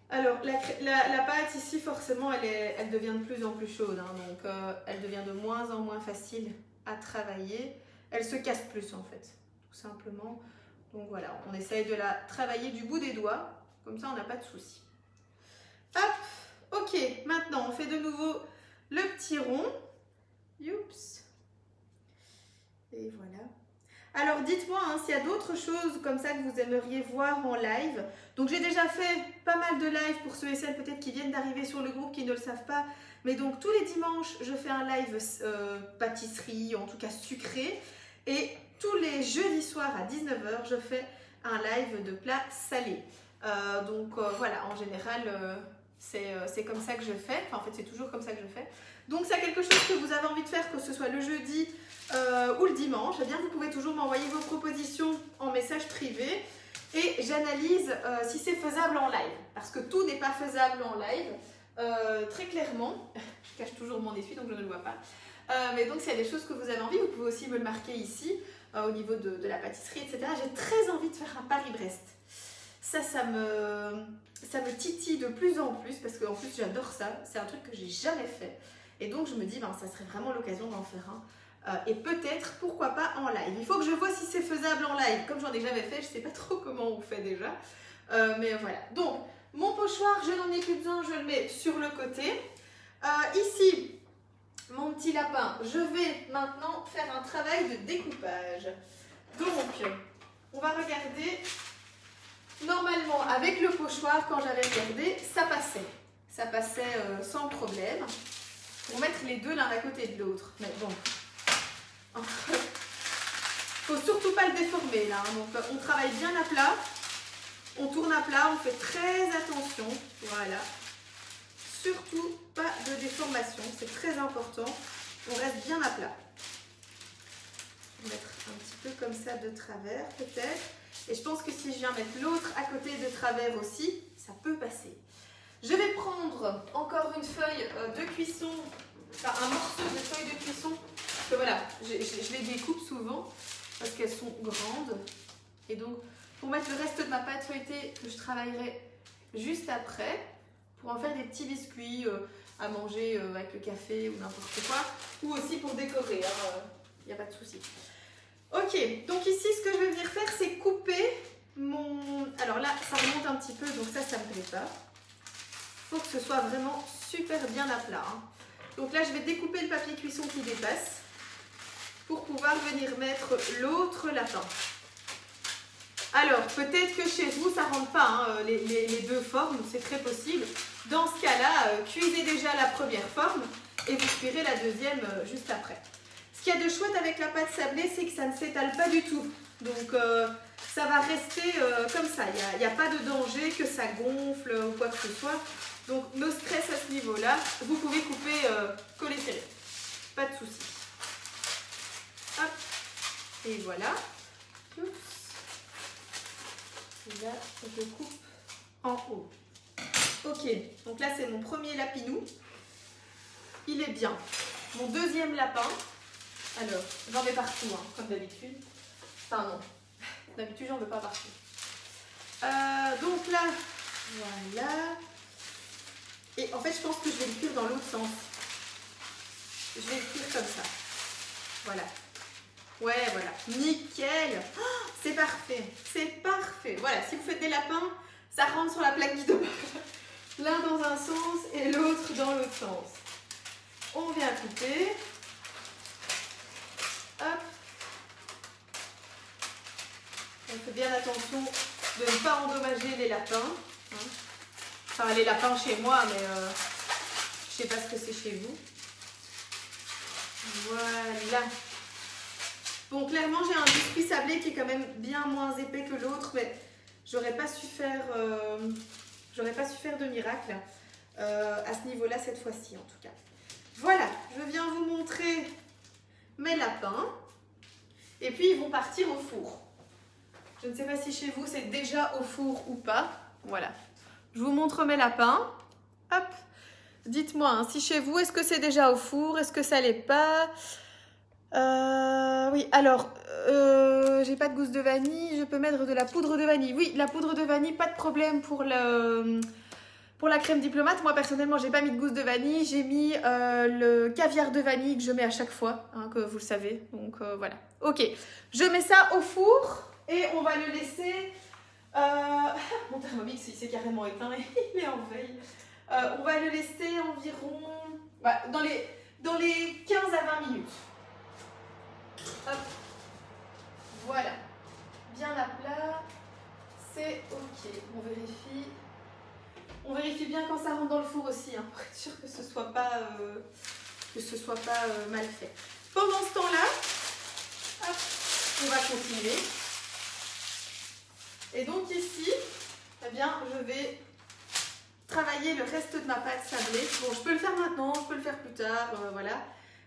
Alors la pâte ici forcément elle devient de plus en plus chaude, hein, donc elle devient de moins en moins facile à travailler. Elle se casse plus en fait, tout simplement. Donc voilà, on essaye de la travailler du bout des doigts, comme ça on n'a pas de souci. Hop, ok, maintenant on fait de nouveau le petit rond. Youps. Et voilà. Alors dites-moi hein, s'il y a d'autres choses comme ça que vous aimeriez voir en live. Donc j'ai déjà fait pas mal de lives pour ceux et celles peut-être qui viennent d'arriver sur le groupe qui ne le savent pas. Mais donc tous les dimanches je fais un live pâtisserie, en tout cas sucré. Et tous les jeudis soirs à 19 h je fais un live de plats salés. Voilà, en général c'est comme ça que je fais. Enfin en fait c'est toujours comme ça que je fais. Donc c'est quelque chose que vous avez envie de faire, que ce soit le jeudi ou le dimanche, eh bien vous pouvez toujours m'envoyer vos propositions en message privé et j'analyse si c'est faisable en live, parce que tout n'est pas faisable en live, très clairement. Je cache toujours mon essuie donc je ne le vois pas, mais donc s'il y a des choses que vous avez envie, vous pouvez aussi me le marquer ici au niveau de la pâtisserie, etc. J'ai très envie de faire un Paris-Brest. Ça me titille de plus en plus parce qu'en plus j'adore ça, c'est un truc que j'ai jamais fait. Et donc je me dis, ben, ça serait vraiment l'occasion d'en faire un. Et peut-être, pourquoi pas en live. Il faut que je vois si c'est faisable en live. Comme j'en ai jamais fait, je ne sais pas trop comment on fait déjà. Mais voilà. Donc, mon pochoir, je n'en ai plus besoin, je le mets sur le côté. Ici, mon petit lapin, je vais maintenant faire un travail de découpage. Donc, on va regarder. Normalement, avec le pochoir, quand j'avais regardé, ça passait. Ça passait sans problème. Pour mettre les deux l'un à côté de l'autre. Mais bon, faut surtout pas le déformer là. Donc on travaille bien à plat, on tourne à plat, on fait très attention. Voilà. Surtout pas de déformation, c'est très important. On reste bien à plat. Je vais mettre un petit peu comme ça de travers peut-être. Et je pense que si je viens mettre l'autre à côté de travers aussi, ça peut passer. Je vais prendre encore une feuille de cuisson, enfin un morceau de feuille de cuisson, parce que voilà, je les découpe souvent parce qu'elles sont grandes. Et donc, pour mettre le reste de ma pâte feuilletée que je travaillerai juste après, pour en faire des petits biscuits à manger avec le café ou n'importe quoi, ou aussi pour décorer, il n'y a pas de souci. Ok, donc ici, ce que je vais venir faire, c'est couper Alors là, ça remonte un petit peu, donc ça me plaît pas. Il faut que ce soit vraiment super bien à plat. Hein. Donc là, je vais découper le papier cuisson qui dépasse pour pouvoir venir mettre l'autre lapin. Alors, peut-être que chez vous, ça ne rentre pas, hein, les deux formes, c'est très possible. Dans ce cas-là, cuisez déjà la première forme et vous cuirez la deuxième juste après. Ce qu'il y a de chouette avec la pâte sablée, c'est que ça ne s'étale pas du tout. Donc, ça va rester comme ça. Il n'y a pas de danger que ça gonfle ou quoi que ce soit. Donc, no stress à ce niveau-là. Vous pouvez couper collé serré. Pas de souci. Hop. Et voilà. Oups. Et là, je coupe en haut. Ok. Donc là, c'est mon premier lapinou. Il est bien. Mon deuxième lapin. Alors, j'en mets partout, hein, comme d'habitude. Enfin, non. D'habitude, j'en veux pas partout. Donc là, voilà. Et en fait, je pense que je vais le cuire dans l'autre sens. Je vais le cuire comme ça. Voilà. Ouais, voilà. Nickel. Oh, c'est parfait. C'est parfait. Voilà, si vous faites des lapins, ça rentre sur la plaque guidon. L'un dans un sens et l'autre dans l'autre sens. On vient couper. Hop. On fait bien attention de ne pas endommager les lapins. Hein. Enfin, les lapins chez moi, mais je ne sais pas ce que c'est chez vous. Voilà. Bon, clairement, j'ai un biscuit sablé qui est quand même bien moins épais que l'autre, mais j'aurais pas su faire de miracle à ce niveau-là cette fois-ci, en tout cas. Voilà, je viens vous montrer mes lapins. Et puis, ils vont partir au four. Je ne sais pas si chez vous, c'est déjà au four ou pas. Voilà. Je vous montre mes lapins. Hop. Dites-moi, hein, si chez vous, est-ce que c'est déjà au four? Est-ce que ça l'est pas? Oui, alors, j'ai pas de gousse de vanille. Je peux mettre de la poudre de vanille. Oui, la poudre de vanille, pas de problème pour la crème diplomate. Moi, personnellement, j'ai pas mis de gousse de vanille. J'ai mis le caviar de vanille que je mets à chaque fois, hein, que vous le savez. Donc, voilà. Ok, je mets ça au four et on va le laisser... Mon Thermomix, il s'est carrément éteint, il est en veille. On va le laisser environ dans les 15 à 20 minutes. Hop. Voilà. Bien à plat. C'est ok. On vérifie bien quand ça rentre dans le four aussi, hein, pour être sûr que ce soit pas, mal fait. Pendant ce temps-là, on va continuer. Et donc ici, eh bien, je vais travailler le reste de ma pâte sablée. Bon, je peux le faire maintenant, je peux le faire plus tard, voilà.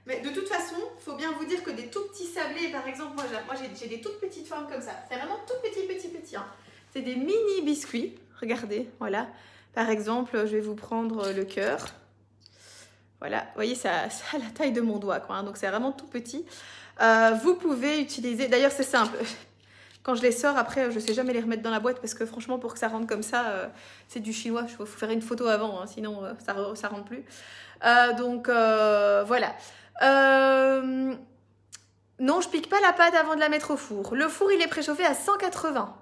Mais de toute façon, il faut bien vous dire que des tout petits sablés, par exemple, moi j'ai des toutes petites formes comme ça. C'est vraiment tout petit. Hein. C'est des mini biscuits. Regardez, voilà. Par exemple, je vais vous prendre le cœur. Voilà, vous voyez, ça a la taille de mon doigt, quoi. Hein, donc c'est vraiment tout petit. Vous pouvez utiliser, d'ailleurs c'est simple. Quand je les sors, après, je ne sais jamais les remettre dans la boîte parce que franchement, pour que ça rentre comme ça, c'est du chinois. Il faut faire une photo avant, hein, sinon ça ne rentre plus. Donc, voilà. Non, je ne pique pas la pâte avant de la mettre au four. Le four, il est préchauffé à 180.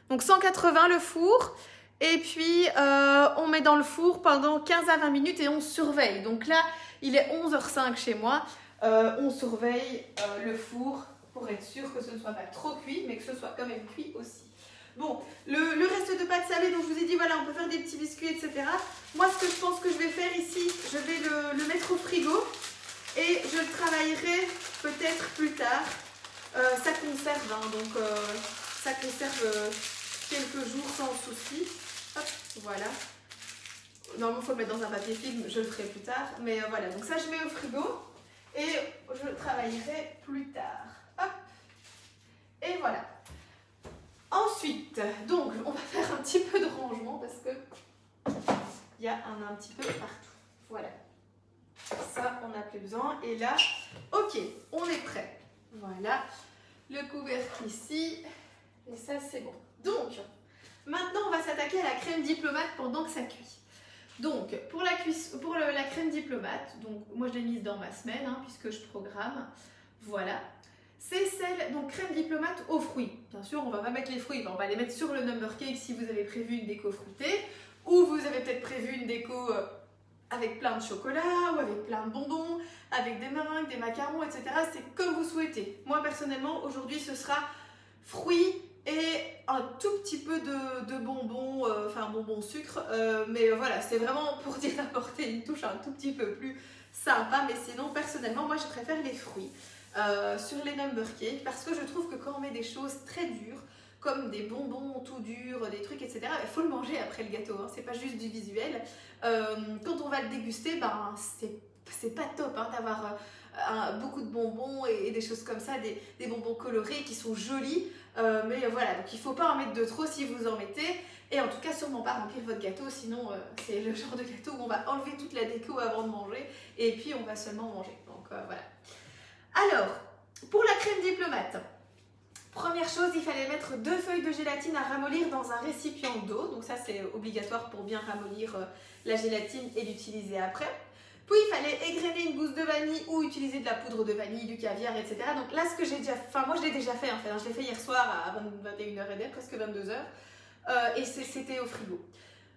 Donc, 180 le four. Et puis, on met dans le four pendant 15 à 20 minutes et on surveille. Donc là, il est 11h05 chez moi. On surveille le four pour être sûr que ce ne soit pas trop cuit, mais que ce soit quand même cuit aussi. Bon, le reste de pâte salée, donc je vous ai dit, voilà, on peut faire des petits biscuits, etc. Moi, ce que je pense que je vais faire ici, je vais le mettre au frigo et je le travaillerai peut-être plus tard. Ça conserve, hein, donc ça conserve quelques jours sans souci. Hop, voilà. Normalement, il faut le mettre dans un papier film, je le ferai plus tard. Mais voilà, donc ça, je mets au frigo et je le travaillerai plus tard. Hop. Et voilà. Ensuite, donc, on va faire un petit peu de rangement parce que il y a un petit peu partout. Voilà. Ça, on n'a plus besoin. Et là, ok, on est prêt. Voilà. Le couvercle ici. Et ça, c'est bon. Donc, maintenant, on va s'attaquer à la crème diplomate pendant que ça cuit. Donc, pour la crème diplomate, donc moi je l'ai mise dans ma semaine, hein, puisque je programme. Voilà. c'est celle, donc crème diplomate aux fruits. Bien sûr, on va pas mettre les fruits, on va les mettre sur le number cake si vous avez prévu une déco fruitée, ou vous avez peut-être prévu une déco avec plein de chocolat, ou avec plein de bonbons, avec des meringues, des macarons, etc. C'est comme vous souhaitez. Moi, personnellement, aujourd'hui, ce sera fruits et un tout petit peu de bonbons, enfin bonbons sucre, mais voilà, c'est vraiment pour dire d'apporter une touche un tout petit peu plus sympa, mais sinon, personnellement, moi, je préfère les fruits. Sur les number cakes parce que je trouve que quand on met des choses très dures comme des bonbons tout durs, des trucs etc, il faut le manger après le gâteau, hein, c'est pas juste du visuel. Quand on va le déguster, ben, c'est pas top hein, d'avoir beaucoup de bonbons et des choses comme ça, des bonbons colorés qui sont jolis, mais voilà, donc il faut pas en mettre de trop si vous en mettez, et en tout cas sûrement pas remplir votre gâteau, sinon c'est le genre de gâteau où on va enlever toute la déco avant de manger et puis on va seulement manger, donc voilà. Alors, pour la crème diplomate, première chose, il fallait mettre 2 feuilles de gélatine à ramollir dans un récipient d'eau. Donc ça, c'est obligatoire pour bien ramollir la gélatine et l'utiliser après. Puis, il fallait égrener une gousse de vanille ou utiliser de la poudre de vanille, du caviar, etc. Donc là, ce que j'ai déjà fait, enfin moi je l'ai déjà fait en fait, hein, je l'ai fait hier soir à 21h30, presque 22h, et c'était au frigo.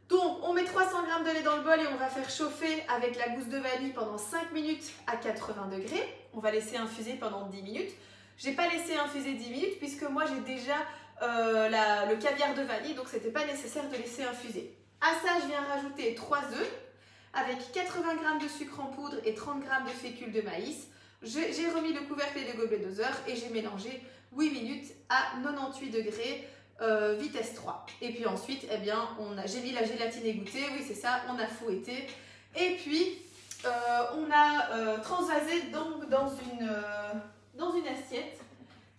Donc, on met 300 g de lait dans le bol et on va faire chauffer avec la gousse de vanille pendant 5 minutes à 80 degrés. On va laisser infuser pendant 10 minutes. Je n'ai pas laissé infuser 10 minutes puisque moi j'ai déjà le caviar de vanille, donc c'était pas nécessaire de laisser infuser. À ça, je viens rajouter 3 œufs avec 80 g de sucre en poudre et 30 g de fécule de maïs. J'ai remis le couvercle et le gobelet doseur et j'ai mélangé 8 minutes à 98 degrés. Vitesse 3. Et puis ensuite, eh bien, j'ai mis la gélatine égouttée, oui c'est ça, on a fouetté. Et puis, on a transvasé donc dans une assiette.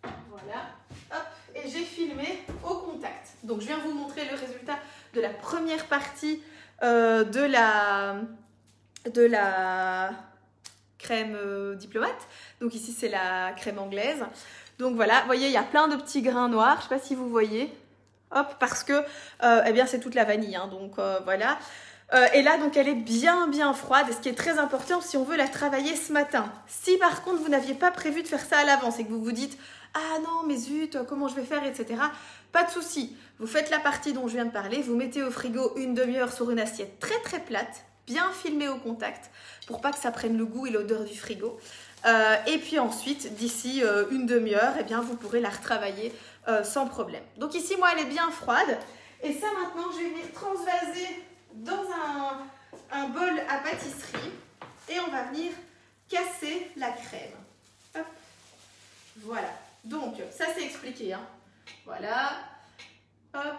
Voilà. Hop, et j'ai filmé au contact. Donc, je viens vous montrer le résultat de la première partie de la crème diplomate. Donc ici, c'est la crème anglaise. Donc voilà, vous voyez, il y a plein de petits grains noirs. Je ne sais pas si vous voyez. Hop, parce que eh bien, c'est toute la vanille. Hein, donc voilà. Et là, donc, elle est bien froide. Et ce qui est très important, si on veut la travailler ce matin. Si par contre, vous n'aviez pas prévu de faire ça à l'avance et que vous vous dites « Ah non, mais zut, comment je vais faire, etc. » Pas de souci. Vous faites la partie dont je viens de parler. Vous mettez au frigo une demi-heure sur une assiette très plate, bien filmée au contact, pour pas que ça prenne le goût et l'odeur du frigo. Et puis ensuite, d'ici une demi-heure, eh bien, vous pourrez la retravailler sans problème. Donc ici, moi, elle est bien froide. Et ça, maintenant, je vais venir transvaser dans un bol à pâtisserie. Et on va venir casser la crème. Hop. Voilà. Donc, ça, c'est expliqué. Hein. Voilà. Hop.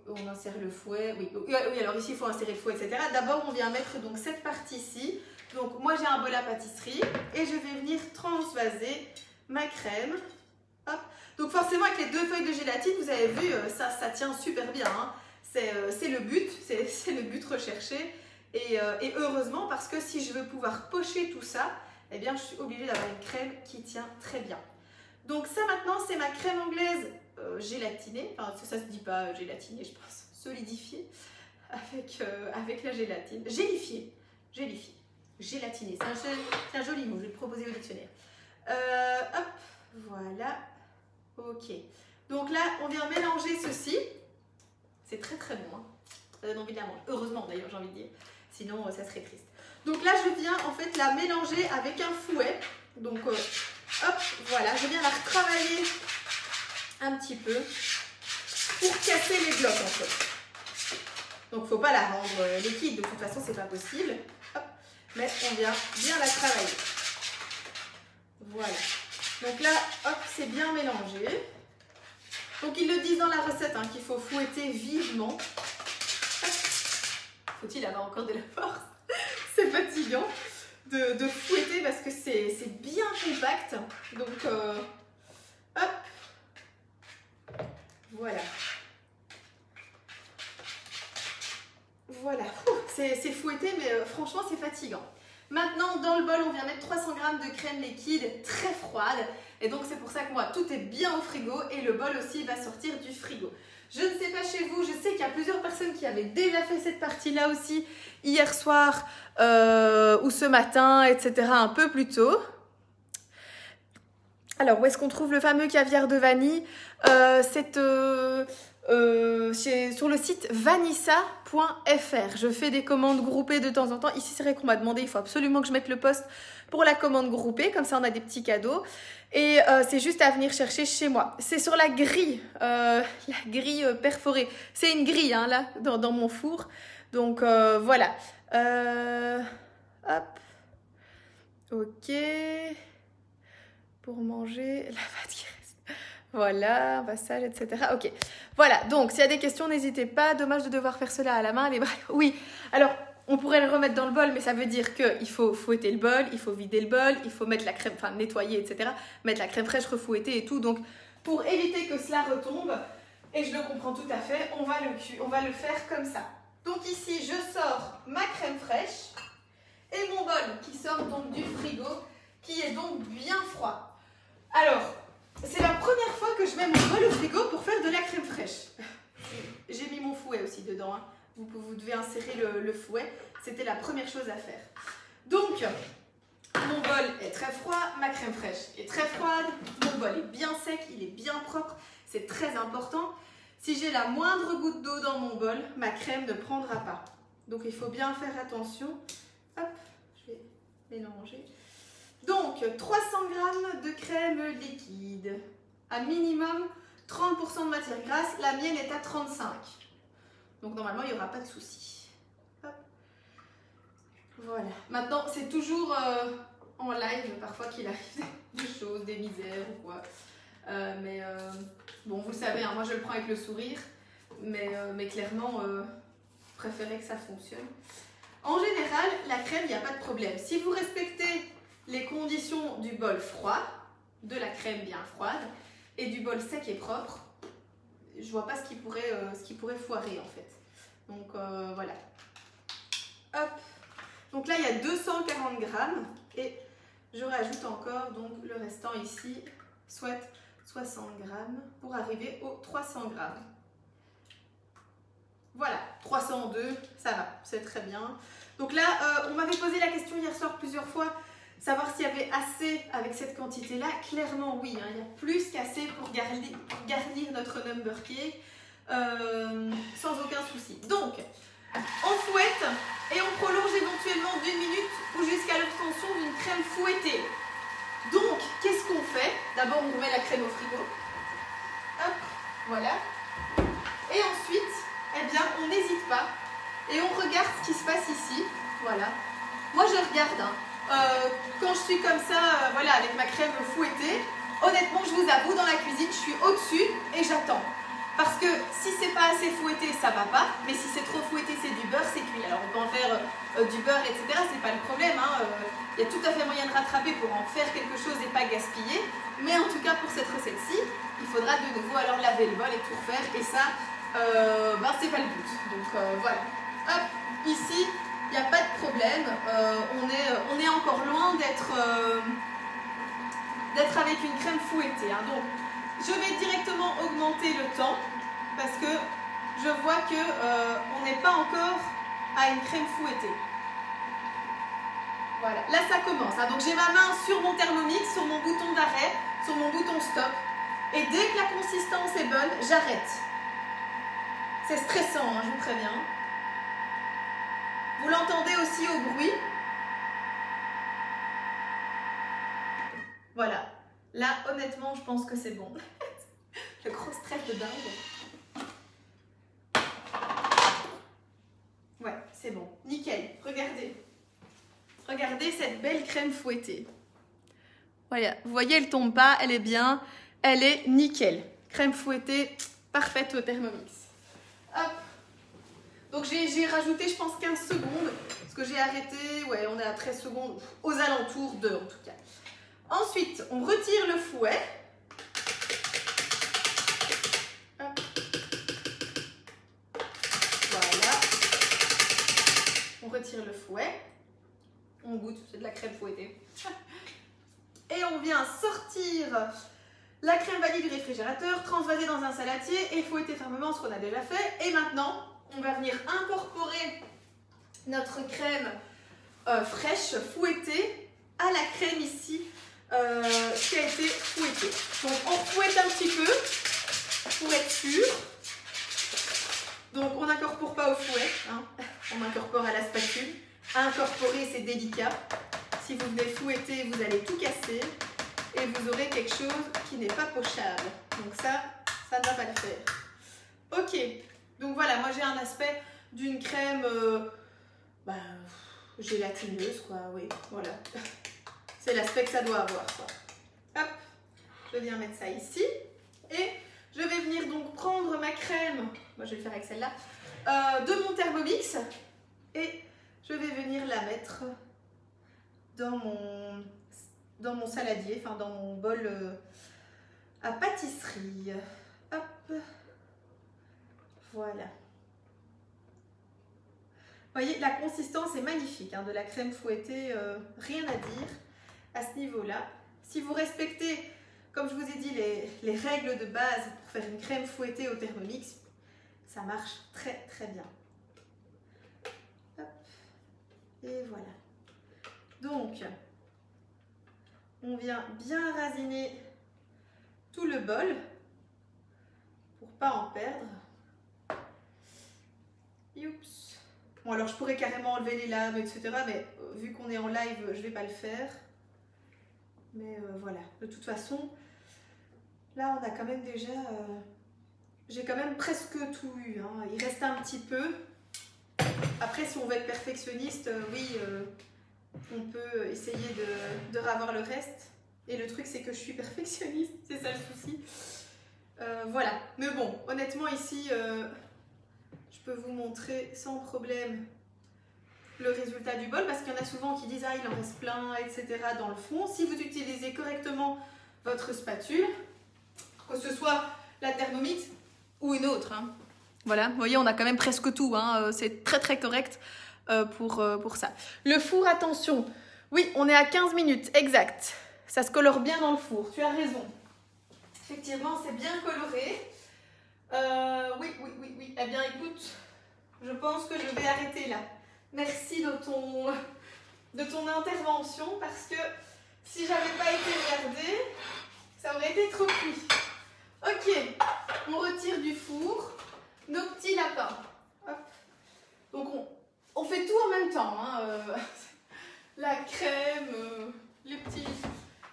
On insère le fouet. Oui, alors ici, il faut insérer le fouet, etc. D'abord, on vient mettre donc cette partie-ci. Donc moi j'ai un bol à pâtisserie et je vais venir transvaser ma crème. Hop. Donc forcément avec les 2 feuilles de gélatine, vous avez vu, ça tient super bien. Hein. C'est le but, c'est le but recherché. Et heureusement parce que si je veux pouvoir pocher tout ça, eh bien je suis obligée d'avoir une crème qui tient très bien. Donc ça maintenant c'est ma crème anglaise gélatinée. Enfin ça se dit pas gélatinée je pense, solidifiée avec la gélatine. Gélifiée. Gélatiné, c'est un joli mot, je vais le proposer au dictionnaire. Hop, voilà. Ok. Donc là, on vient mélanger ceci. C'est très bon. Hein. Ça donne envie de la manger. Heureusement d'ailleurs, j'ai envie de dire. Sinon, ça serait triste. Donc là, je viens en fait la mélanger avec un fouet. Donc, hop, voilà. Je viens la retravailler un petit peu pour casser les blocs en fait. Donc, il ne faut pas la rendre liquide. De toute façon, c'est pas possible. Mais on vient bien la travailler. Voilà. Donc là, hop, c'est bien mélangé. Donc ils le disent dans la recette hein, qu'il faut fouetter vivement. Faut-il avoir encore de la force? C'est fatigant de fouetter parce que c'est bien compact. Donc, hop. Voilà. Voilà, c'est fouetté, mais franchement, c'est fatigant. Maintenant, dans le bol, on vient mettre 300 g de crème liquide très froide. Et donc, c'est pour ça que moi, tout est bien au frigo et le bol aussi va sortir du frigo. Je ne sais pas chez vous, je sais qu'il y a plusieurs personnes qui avaient déjà fait cette partie-là aussi, hier soir ou ce matin, etc., un peu plus tôt. Alors, où est-ce qu'on trouve le fameux caviar de vanille? C'est sur le site vanissa.fr. Je fais des commandes groupées de temps en temps. Ici, c'est vrai qu'on m'a demandé, il faut absolument que je mette le post pour la commande groupée. Comme ça, on a des petits cadeaux. Et c'est juste à venir chercher chez moi. C'est sur la grille perforée. C'est une grille, hein, là, dans mon four. Donc, voilà. Hop. Ok. Pour manger la pâte qui reste. Voilà, passage, etc. Ok. Voilà, donc s'il y a des questions, n'hésitez pas. Dommage de devoir faire cela à la main. Oui, alors on pourrait le remettre dans le bol, mais ça veut dire qu'il faut fouetter le bol, il faut vider le bol, il faut mettre la crème, enfin nettoyer, etc. Mettre la crème fraîche, refouetter et tout. Donc pour éviter que cela retombe, et je le comprends tout à fait, on va le faire comme ça. Donc ici, je sors ma crème fraîche et mon bol qui sort donc du frigo, qui est donc bien froid. Alors, c'est la première fois que je mets mon bol au frigo pour faire de la crème fraîche. J'ai mis mon fouet aussi dedans, hein. Vous devez insérer le fouet. C'était la première chose à faire. Donc, mon bol est très froid, ma crème fraîche est très froide, mon bol est bien sec, il est bien propre. C'est très important. Si j'ai la moindre goutte d'eau dans mon bol, ma crème ne prendra pas. Donc, il faut bien faire attention. Hop, je vais mélanger. Donc, 300 g de crème liquide, à minimum 30% de matière grasse, la mienne est à 35. Donc, normalement, il n'y aura pas de souci. Hop. Voilà. Maintenant, c'est toujours en live, parfois qu'il arrive des choses, des misères ou quoi. Bon, vous le savez, hein, moi je le prends avec le sourire, mais clairement, je préférais que ça fonctionne. En général, la crème, il n'y a pas de problème. Si vous respectez les conditions du bol froid, de la crème bien froide, et du bol sec et propre, je vois pas ce qui pourrait foirer en fait. Donc voilà. Hop. Donc là il y a 240 grammes et je rajoute encore donc le restant ici, soit 60 grammes pour arriver aux 300 grammes. Voilà, 302, ça va, c'est très bien. Donc là, on m'avait posé la question hier soir plusieurs fois, savoir s'il y avait assez avec cette quantité-là. Clairement, oui, hein, il y a plus qu'assez pour garnir notre number cake sans aucun souci. Donc, on fouette et on prolonge éventuellement d'1 minute ou jusqu'à l'obtention d'une crème fouettée. Donc, qu'est-ce qu'on fait? D'abord, on remet la crème au frigo. Hop, voilà. Et ensuite, eh bien, on n'hésite pas et on regarde ce qui se passe ici. Voilà. Moi, je regarde. Hein. Quand je suis comme ça, voilà, avec ma crème fouettée, honnêtement, je vous avoue, dans la cuisine, je suis au-dessus et j'attends. Parce que si c'est pas assez fouetté, ça va pas. Mais si c'est trop fouetté, c'est du beurre, c'est cuit. Alors, on peut en faire du beurre, etc. C'est pas le problème. Hein. Y a tout à fait moyen de rattraper pour en faire quelque chose et pas gaspiller. Mais en tout cas, pour cette recette-ci, il faudra de nouveau alors laver le bol et tout refaire. Et ça, c'est pas le but. Donc, voilà. Hop, ici, il n'y a pas de problème. On est encore loin d'être avec une crème fouettée. Hein. Donc, je vais directement augmenter le temps parce que je vois que on n'est pas encore à une crème fouettée. Voilà, là ça commence. Hein. Donc j'ai ma main sur mon Thermomix, sur mon bouton d'arrêt, sur mon bouton stop. Et dès que la consistance est bonne, j'arrête. C'est stressant, hein, je vous préviens. Vous l'entendez aussi au bruit. Voilà. Là, honnêtement, je pense que c'est bon. Le gros stress de dingue. Ouais, c'est bon. Nickel. Regardez. Regardez cette belle crème fouettée. Voilà. Vous voyez, elle tombe pas. Elle est bien. Elle est nickel. Crème fouettée parfaite au Thermomix. Hop. Donc, j'ai rajouté, je pense, 15 secondes. Parce que j'ai arrêté. Ouais, on est à 13 secondes. Aux alentours de, en tout cas. Ensuite, on retire le fouet. Hop. Voilà. On retire le fouet. On goûte, c'est de la crème fouettée. Et on vient sortir la crème vanille du réfrigérateur, transvaser dans un saladier et fouetter fermement, ce qu'on a déjà fait. Et maintenant, on va venir incorporer notre crème fraîche fouettée à la crème ici qui a été fouetté. Donc on fouette un petit peu pour être sûr. Donc on n'incorpore pas au fouet, hein. On incorpore à la spatule. Incorporer, c'est délicat. Si vous venez fouetter, vous allez tout casser et vous aurez quelque chose qui n'est pas pochable. Donc ça ne va pas le faire. Ok, donc voilà, moi j'ai un aspect d'une crème gélatineuse, quoi, oui, voilà. C'est l'aspect que ça doit avoir, quoi. Hop, je viens mettre ça ici. Et je vais venir donc prendre ma crème, moi je vais le faire avec celle-là, de mon Thermomix. Et je vais venir la mettre dans mon saladier, enfin dans mon bol à pâtisserie. Hop, voilà. Vous voyez, la consistance est magnifique, hein, de la crème fouettée, rien à dire à ce niveau-là. Si vous respectez, comme je vous ai dit, les règles de base pour faire une crème fouettée au Thermomix, ça marche très très bien. Hop. Et voilà. Donc, on vient bien rasiner tout le bol pour ne pas en perdre. Youps. Bon, alors je pourrais carrément enlever les lames, etc. Mais vu qu'on est en live, je ne vais pas le faire. Mais voilà, de toute façon, là on a quand même déjà... j'ai quand même presque tout eu, hein. Il reste un petit peu. Après, si on veut être perfectionniste, oui, on peut essayer de ravoir le reste. Et le truc, c'est que je suis perfectionniste, c'est ça le souci. Voilà, mais bon, honnêtement ici, je peux vous montrer sans problème le résultat du bol, parce qu'il y en a souvent qui disent « Ah, il en reste plein, etc. » dans le fond. Si vous utilisez correctement votre spatule, que ce soit la Thermomix ou une autre, hein. Voilà, vous voyez, on a quand même presque tout, hein. C'est très très correct pour ça. Le four, attention, oui, on est à 15 minutes, exact. Ça se colore bien dans le four, tu as raison. Effectivement, c'est bien coloré. Oui. Eh bien, écoute, je pense que je vais arrêter là. Merci de ton intervention, parce que si j'avais pas été regardée, ça aurait été trop cuit. Ok, on retire du four nos petits lapins. Hop. Donc on fait tout en même temps, hein. La crème,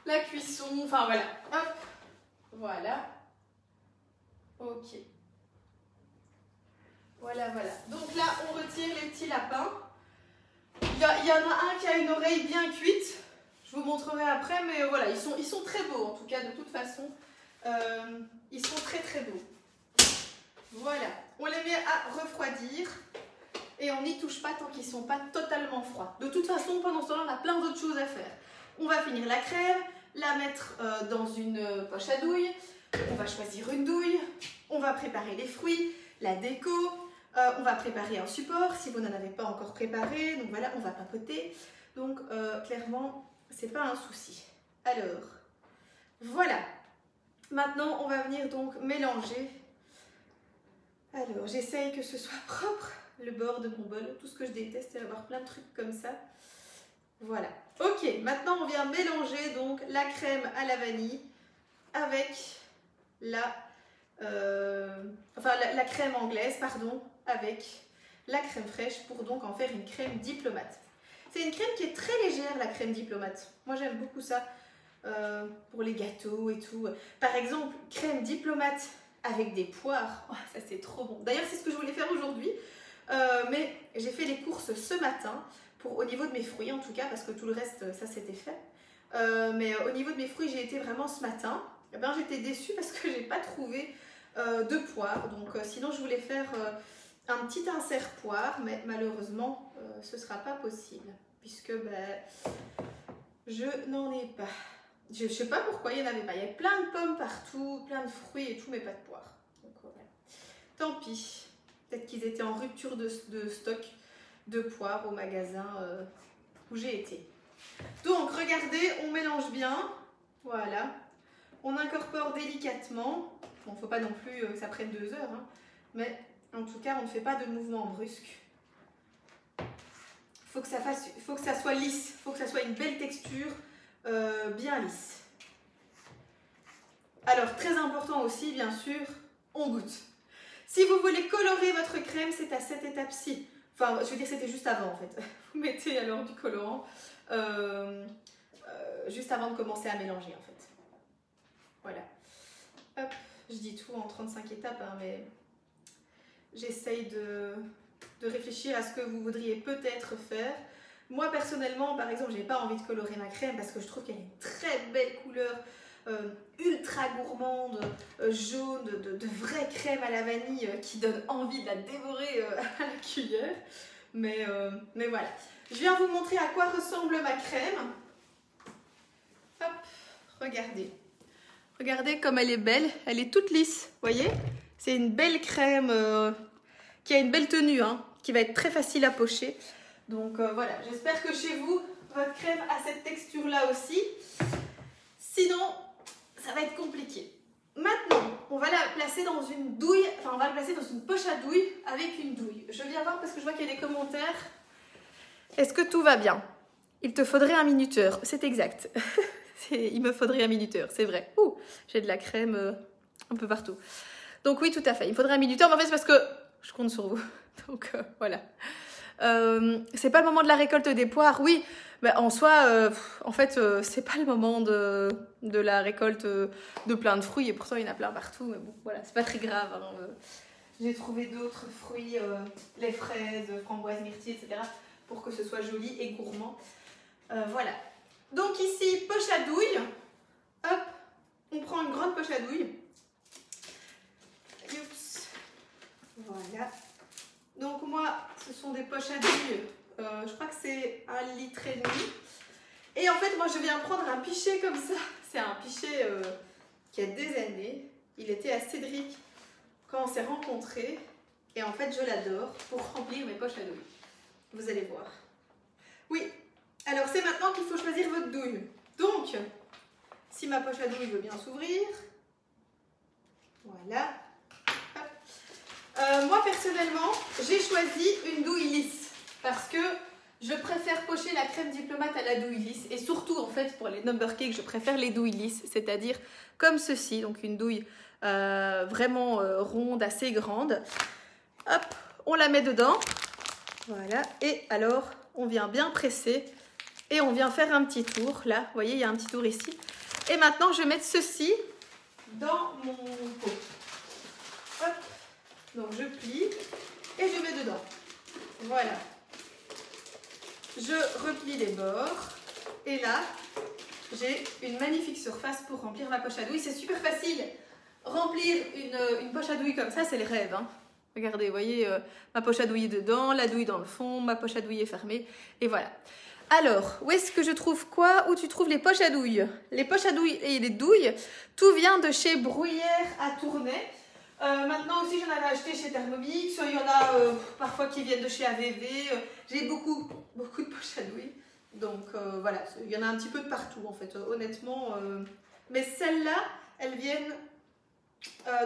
la cuisson, enfin voilà. Hop. Voilà. Ok. Voilà. Donc là, on retire les petits lapins. Il y en a un qui a une oreille bien cuite. Je vous montrerai après, mais voilà, ils sont très beaux en tout cas, de toute façon. Ils sont très très beaux. Voilà. On les met à refroidir et on n'y touche pas tant qu'ils ne sont pas totalement froids. De toute façon, pendant ce temps-là, on a plein d'autres choses à faire. On va finir la crème, la mettre dans une poche à douille. On va choisir une douille. On va préparer les fruits, la déco. On va préparer un support si vous n'en avez pas encore préparé. Donc voilà, on va papoter. Donc clairement, c'est pas un souci. Alors, voilà. Maintenant, on va venir donc mélanger. Alors, j'essaye que ce soit propre, le bord de mon bol. Tout ce que je déteste, c'est avoir plein de trucs comme ça. Voilà. Ok, maintenant on vient mélanger donc la crème à la vanille avec la crème anglaise, pardon, avec la crème fraîche pour donc en faire une crème diplomate. C'est une crème qui est très légère, la crème diplomate. Moi j'aime beaucoup ça pour les gâteaux et tout. Par exemple, crème diplomate avec des poires, oh, ça c'est trop bon. D'ailleurs c'est ce que je voulais faire aujourd'hui, mais j'ai fait les courses ce matin au niveau de mes fruits en tout cas, parce que tout le reste ça c'était fait. Mais au niveau de mes fruits j'ai été vraiment ce matin. Eh ben, j'étais déçue parce que j'ai pas trouvé de poire. Donc sinon je voulais faire un petit insert poire, mais malheureusement ce sera pas possible puisque je n'en ai pas. Je sais pas pourquoi il n'y en avait pas. Il y avait plein de pommes partout, plein de fruits et tout, mais pas de poire. Donc voilà. Tant pis. Peut-être qu'ils étaient en rupture de stock de poire au magasin où j'ai été. Donc regardez, on mélange bien. Voilà. On incorpore délicatement. Bon, faut pas non plus que ça prenne 2 heures, hein, mais en tout cas, on ne fait pas de mouvement brusque. Faut que ça soit lisse, faut que ça soit une belle texture. bien lisse. Alors, très important aussi, bien sûr, on goûte. Si vous voulez colorer votre crème, c'est à cette étape-ci. Enfin, je veux dire, c'était juste avant, en fait. Vous mettez alors du colorant juste avant de commencer à mélanger, en fait. Voilà. Hop, je dis tout en 35 étapes, hein, mais j'essaye de réfléchir à ce que vous voudriez peut-être faire. Moi, personnellement, par exemple, j'ai pas envie de colorer ma crème parce que je trouve qu'elle a une très belle couleur ultra gourmande, jaune, de vraie crème à la vanille qui donne envie de la dévorer à la cuillère. Mais voilà. Je viens vous montrer à quoi ressemble ma crème. Hop, regardez. Regardez comme elle est belle. Elle est toute lisse, voyez? C'est une belle crème qui a une belle tenue, hein, qui va être très facile à pocher. Donc voilà, j'espère que chez vous, votre crème a cette texture-là aussi. Sinon, ça va être compliqué. Maintenant, on va la placer dans une douille, enfin on va la placer dans une poche à douille avec une douille. Je viens voir parce que je vois qu'il y a des commentaires. Est-ce que tout va bien? Il te faudrait un minuteur, c'est exact. Il me faudrait un minuteur, c'est vrai. Ouh, j'ai de la crème un peu partout. Donc oui, tout à fait, il me faudrait un minuteur, mais en fait c'est parce que je compte sur vous. Donc voilà. C'est pas le moment de la récolte des poires, oui. Mais en soi, en fait, c'est pas le moment de la récolte de plein de fruits. Et pourtant, il y en a plein partout. Mais bon, voilà, c'est pas très grave. Hein. J'ai trouvé d'autres fruits, les fraises, framboises, myrtilles, etc. pour que ce soit joli et gourmand. Voilà. Donc ici, poche à douille. Hop, on prend une grande poche à douille. Oups. Voilà. Donc moi, ce sont des poches à douille. Je crois que c'est 1,5 litre. Et en fait, moi, je viens prendre un pichet comme ça. C'est un pichet qui a des années. Il était à Cédric quand on s'est rencontrés. Et en fait, je l'adore pour remplir mes poches à douille. Vous allez voir. Oui, alors c'est maintenant qu'il faut choisir votre douille. Donc, si ma poche à douille veut bien s'ouvrir. Voilà. Moi, personnellement, j'ai choisi une douille lisse. Parce que je préfère pocher la crème diplomate à la douille lisse. Et surtout, en fait, pour les number cakes, je préfère les douilles lisses. C'est-à-dire comme ceci. Donc, une douille vraiment ronde, assez grande. Hop, on la met dedans. Voilà. Et alors, on vient bien presser. Et on vient faire un petit tour. Là, vous voyez, il y a un petit tour ici. Et maintenant, je vais mettre ceci dans mon pot. Hop. Donc, je plie et je mets dedans. Voilà. Je replie les bords et là, j'ai une magnifique surface pour remplir ma poche à douille. C'est super facile. Remplir une poche à douille comme ça, c'est le rêve. Hein. Regardez, vous voyez, ma poche à douille est dedans, la douille dans le fond, ma poche à douille est fermée. Et voilà. Alors, où est-ce que je trouve quoi? Où tu trouves les poches à douille? Les poches à douille et les douilles, tout vient de chez Bruyère à Tournai. Maintenant aussi, j'en avais acheté chez Thermomix. Il y en a parfois qui viennent de chez AVV. J'ai beaucoup de poches à douille. Donc voilà, il y en a un petit peu de partout en fait, honnêtement. Mais celles-là, elles viennent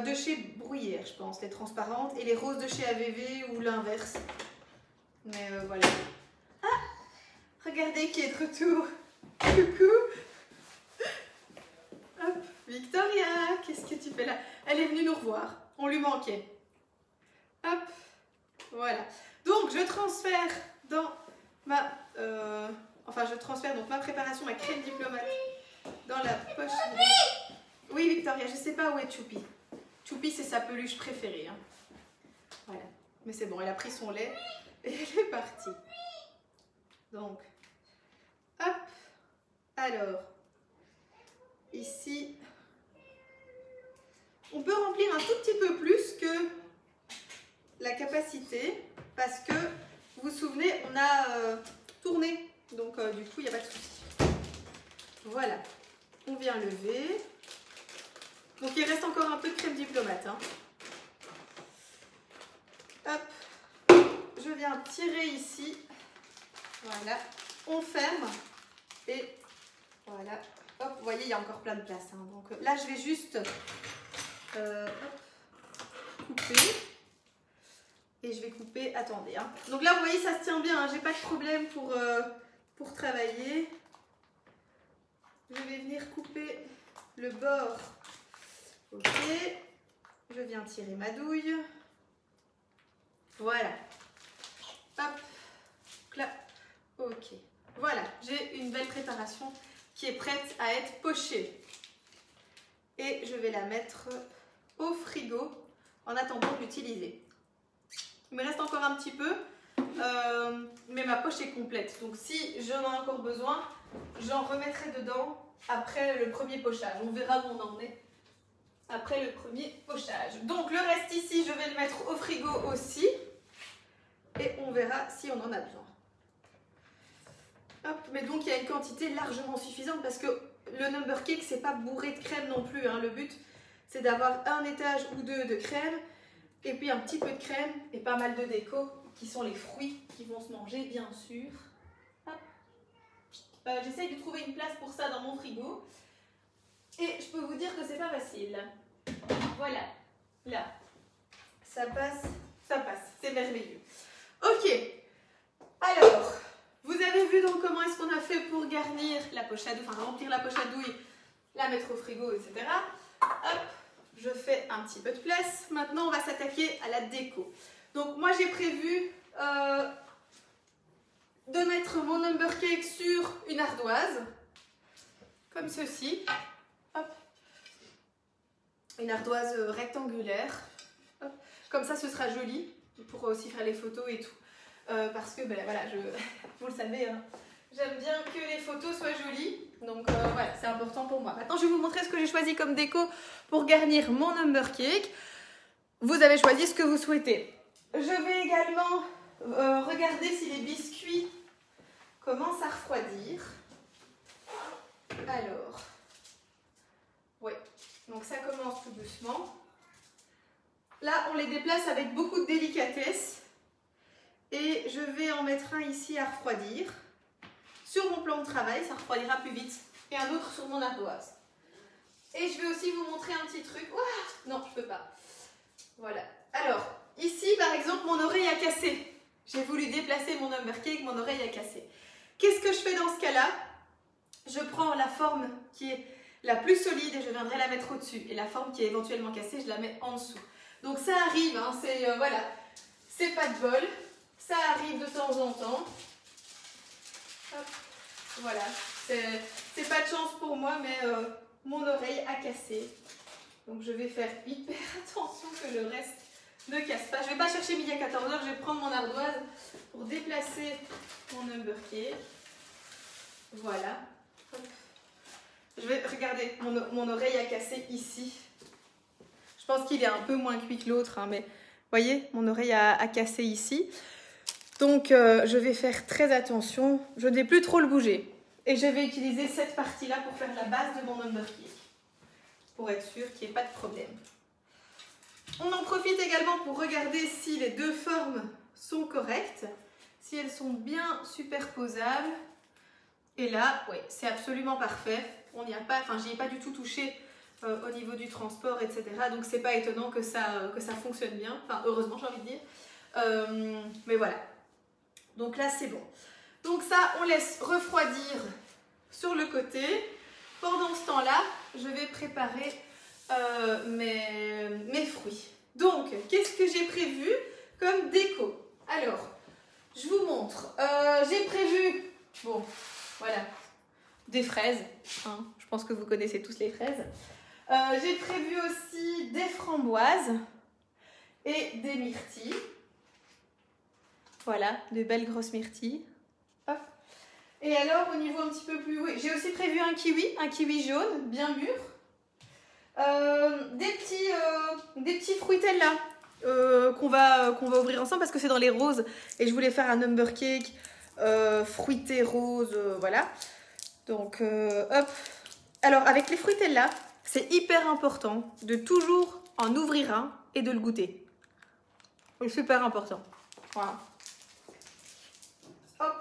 de chez Bruyère, je pense, les transparentes. Et les roses de chez AVV ou l'inverse. Mais voilà. Ah, regardez qui est de retour. Coucou. Hop, Victoria, qu'est-ce que tu fais là? Elle est venue nous revoir. On lui manquait. Hop, voilà. Donc, je transfère dans ma... je transfère donc ma préparation, ma crème diplomate dans la poche. Oui, Victoria, je ne sais pas où est Choupi. Choupi, c'est sa peluche préférée. Hein. Voilà. Mais c'est bon, elle a pris son lait et elle est partie. Donc, hop. Alors, ici... On peut remplir un tout petit peu plus que la capacité parce que, vous vous souvenez, on a tourné. Donc, du coup, il n'y a pas de souci. Voilà. On vient lever. Donc, il reste encore un peu de crème diplomate. Hein. Hop. Je viens tirer ici. Voilà. On ferme. Et voilà. Hop, vous voyez, il y a encore plein de place. Hein. Donc, là, je vais juste... couper et je vais couper, attendez hein. Donc là vous voyez ça se tient bien, hein. J'ai pas de problème pour travailler. je vais venir couper le bord. Ok, je viens tirer ma douille. Voilà. Hop, là. Ok. Voilà, j'ai une belle préparation qui est prête à être pochée. Et je vais la mettre au frigo en attendant de l'utiliser. Il me reste encore un petit peu, mais ma poche est complète. Donc si j'en ai encore besoin, j'en remettrai dedans après le premier pochage. On verra où on en est après le premier pochage. Donc le reste ici, je vais le mettre au frigo aussi. Et on verra si on en a besoin. Hop, mais donc il y a une quantité largement suffisante parce que le number cake, c'est pas bourré de crème non plus. Hein. Le but, c'est d'avoir un étage ou deux de crème et puis un petit peu de crème et pas mal de déco qui sont les fruits qui vont se manger, bien sûr. J'essaye de trouver une place pour ça dans mon frigo et je peux vous dire que c'est pas facile. Voilà, là, ça passe, c'est merveilleux. Ok, alors, vous avez vu donc comment est-ce qu'on a fait pour garnir la poche à douille, enfin remplir la poche à douille, la mettre au frigo, etc. Hop, je fais un petit peu de place. Maintenant, on va s'attaquer à la déco. Donc, moi, j'ai prévu de mettre mon number cake sur une ardoise, comme ceci. Hop, une ardoise rectangulaire. Hop. Comme ça, ce sera joli. On pourra aussi faire les photos et tout. Parce que, ben, voilà, vous le savez, hein, j'aime bien que les photos soient jolies. Donc, voilà, c'est important pour moi. Maintenant, je vais vous montrer ce que j'ai choisi comme déco pour garnir mon number cake. Vous avez choisi ce que vous souhaitez. Je vais également regarder si les biscuits commencent à refroidir. Alors, ouais, donc ça commence tout doucement. Là, on les déplace avec beaucoup de délicatesse. Et je vais en mettre un ici à refroidir. Sur mon plan de travail, ça refroidira plus vite. Et un autre sur mon ardoise. Et je vais aussi vous montrer un petit truc. Ouah, non, je peux pas. Voilà. Alors, ici, par exemple, mon oreille a cassé. J'ai voulu déplacer mon number cake, mon oreille a cassé. Qu'est-ce que je fais dans ce cas-là? Je prends la forme qui est la plus solide et je viendrai la mettre au-dessus. Et la forme qui est éventuellement cassée, je la mets en dessous. Donc ça arrive, hein, voilà. C'est pas de bol. Ça arrive de temps en temps. Hop, voilà. C'est pas de chance pour moi, mais mon oreille a cassé. Donc je vais faire hyper attention que le reste ne casse pas. Je vais pas chercher midi à 14h, je vais prendre mon ardoise pour déplacer mon number cake. Voilà. Hop. Je vais regarder, mon oreille a cassé ici. Je pense qu'il est un peu moins cuit que l'autre, hein, mais vous voyez, mon oreille a cassé ici. Donc, je vais faire très attention. Je ne vais plus trop le bouger. Et je vais utiliser cette partie-là pour faire la base de mon number cake. Pour être sûr qu'il n'y ait pas de problème. On en profite également pour regarder si les deux formes sont correctes. Si elles sont bien superposables. Et là, oui, c'est absolument parfait. On n'y a pas, enfin, j'y ai pas du tout touché au niveau du transport, etc. Donc, c'est pas étonnant que ça fonctionne bien. Enfin, heureusement, j'ai envie de dire. Mais voilà. Donc là, c'est bon. Donc ça, on laisse refroidir sur le côté. Pendant ce temps-là, je vais préparer mes fruits. Donc, qu'est-ce que j'ai prévu comme déco? Alors, je vous montre. J'ai prévu, bon, voilà, des fraises. Hein, je pense que vous connaissez tous les fraises. J'ai prévu aussi des framboises et des myrtilles. Voilà, de belles grosses myrtilles. Hop. Et alors, au niveau un petit peu plus... Oui, j'ai aussi prévu un kiwi jaune, bien mûr. Des petits fruitella qu'on va ouvrir ensemble parce que c'est dans les roses. Et je voulais faire un number cake fruité rose, voilà. Donc, hop. Alors, avec les fruitella, c'est hyper important de toujours en ouvrir un et de le goûter. C'est super important. Voilà. Hop.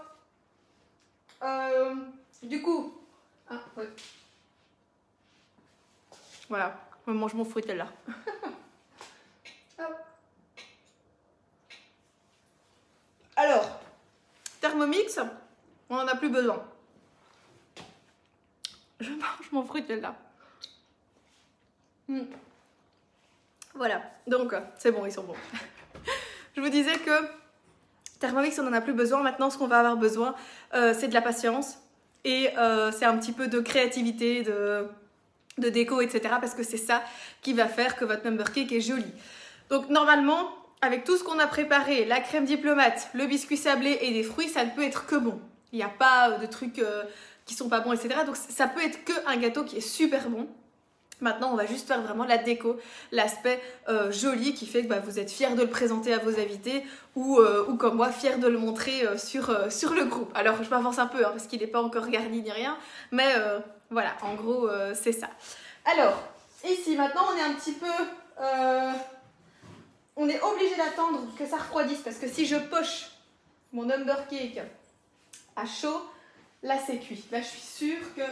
Du coup, ouais. Voilà, je mange mon fruitella. Hop. Alors, Thermomix, on n'en a plus besoin. Je mange vachement fruité là. Voilà, donc c'est bon, ils sont bons. Je vous disais que Thermomix, on n'en a plus besoin. Maintenant, ce qu'on va avoir besoin, c'est de la patience. Et c'est un petit peu de créativité, de déco, etc. Parce que c'est ça qui va faire que votre number cake est joli. Donc normalement, avec tout ce qu'on a préparé, la crème diplomate, le biscuit sablé et des fruits, ça ne peut être que bon. Il n'y a pas de trucs qui sont pas bons, etc. Donc ça peut être qu'un gâteau qui est super bon. Maintenant, on va juste faire vraiment la déco, l'aspect joli qui fait que vous êtes fiers de le présenter à vos invités ou comme moi, fiers de le montrer sur le groupe. Alors, je m'avance un peu parce qu'il n'est pas encore garni ni rien, mais voilà, en gros, c'est ça. Alors, ici, maintenant, on est un petit peu... on est obligé d'attendre que ça refroidisse parce que si je poche mon number cake à chaud, là, c'est cuit. Là, je suis sûre que...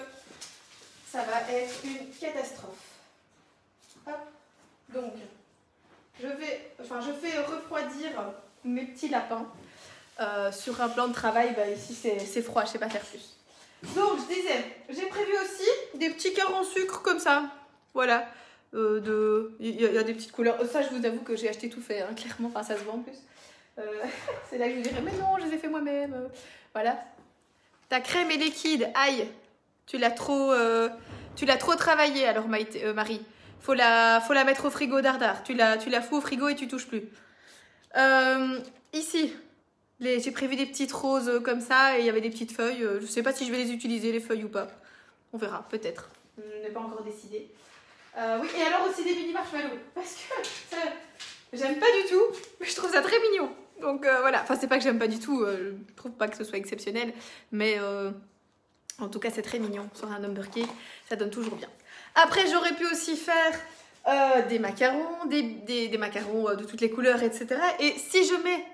ça va être une catastrophe. Hop. Donc, je fais refroidir mes petits lapins sur un plan de travail. Ici, c'est froid, je ne sais pas faire plus. Donc, je disais, j'ai prévu aussi des petits cœurs en sucre comme ça. Voilà. Il y a des petites couleurs. Ça, je vous avoue que j'ai acheté tout fait, hein, clairement. Enfin, ça se voit en plus. C'est là que je dirais, mais non, je les ai fait moi-même. Voilà. Ta crème est liquide. Aïe. Tu l'as trop travaillé alors Marie. Faut la mettre au frigo dardard. Tu la fous au frigo et tu touches plus. Ici, j'ai prévu des petites roses comme ça et il y avait des petites feuilles. Je sais pas si je vais les utiliser les feuilles ou pas. On verra, peut-être. Je n'ai pas encore décidé. Oui, et alors aussi des mini marshmallows. Parce que j'aime pas du tout, mais je trouve ça très mignon. Donc voilà, enfin c'est pas que j'aime pas du tout, je trouve pas que ce soit exceptionnel, mais... en tout cas, c'est très mignon sur un number cake, ça donne toujours bien. Après, j'aurais pu aussi faire des macarons, des macarons de toutes les couleurs, etc. Et si je mets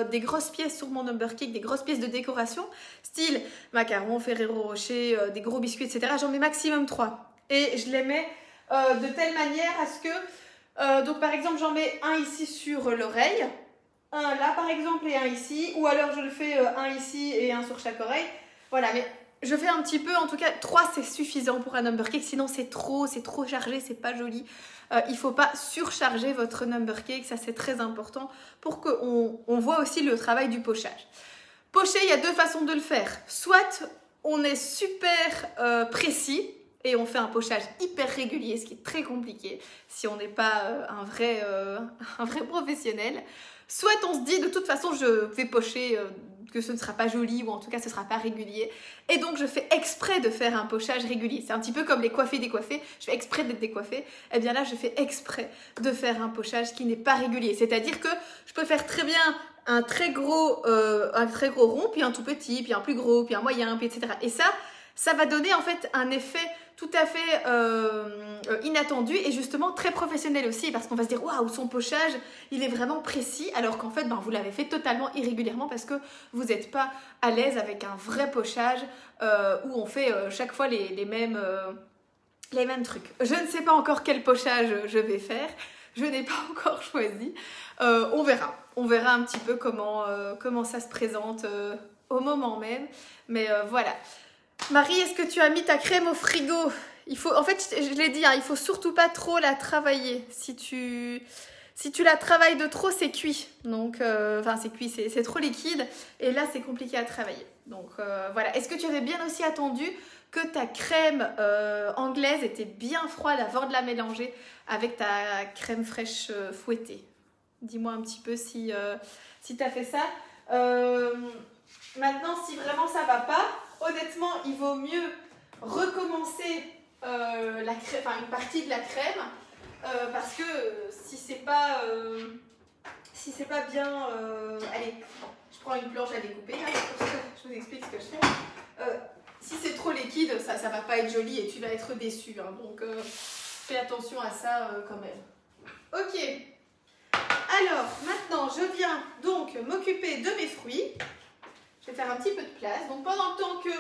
des grosses pièces sur mon number cake, des grosses pièces de décoration, style macarons, Ferrero Rocher, des gros biscuits, etc., j'en mets maximum 3. Et je les mets de telle manière à ce que... donc, par exemple, j'en mets un ici sur l'oreille, un là, par exemple, et un ici. Ou alors, je le fais un ici et un sur chaque oreille. Voilà, mais... je fais un petit peu, en tout cas 3 c'est suffisant pour un number cake, sinon c'est trop chargé, c'est pas joli. Il faut pas surcharger votre number cake, ça c'est très important pour qu'on voit aussi le travail du pochage. Pocher, il y a 2 façons de le faire. Soit on est super précis et on fait un pochage hyper régulier, ce qui est très compliqué si on n'est pas un vrai professionnel. Soit on se dit de toute façon je vais pocher... que ce ne sera pas joli ou en tout cas ce ne sera pas régulier et donc je fais exprès de faire un pochage régulier. C'est un petit peu comme les coiffés décoiffés, je fais exprès d'être décoiffée, et bien là je fais exprès de faire un pochage qui n'est pas régulier, c'est-à-dire que je peux faire très bien un très gros rond, puis un tout petit, puis un plus gros, puis un moyen, puis etc. Et ça va donner en fait un effet tout à fait inattendu et justement très professionnel aussi parce qu'on va se dire waouh, son pochage il est vraiment précis alors qu'en fait vous l'avez fait totalement irrégulièrement parce que vous n'êtes pas à l'aise avec un vrai pochage où on fait chaque fois les mêmes trucs. Je ne sais pas encore quel pochage je vais faire, je n'ai pas encore choisi. On verra un petit peu comment ça se présente au moment même, mais voilà. Marie, est-ce que tu as mis ta crème au frigo? En fait, je l'ai dit, il faut surtout pas trop la travailler. Si tu la travailles de trop, c'est cuit. Donc, c'est cuit, c'est trop liquide. Et là, c'est compliqué à travailler. Donc, voilà. Est-ce que tu avais bien aussi attendu que ta crème anglaise était bien froide avant de la mélanger avec ta crème fraîche fouettée? Dis-moi un petit peu si tu as fait ça. Maintenant, si vraiment ça va pas, honnêtement, il vaut mieux recommencer une partie de la crème parce que si c'est pas bien... allez, je prends une planche à découper, là, je vous explique ce que je fais. Si c'est trop liquide, ça va pas être joli et tu vas être déçu. Hein, donc, fais attention à ça quand même. Ok. Alors, maintenant, je viens donc m'occuper de mes fruits. Je vais faire un petit peu de place. Donc, pendant le temps que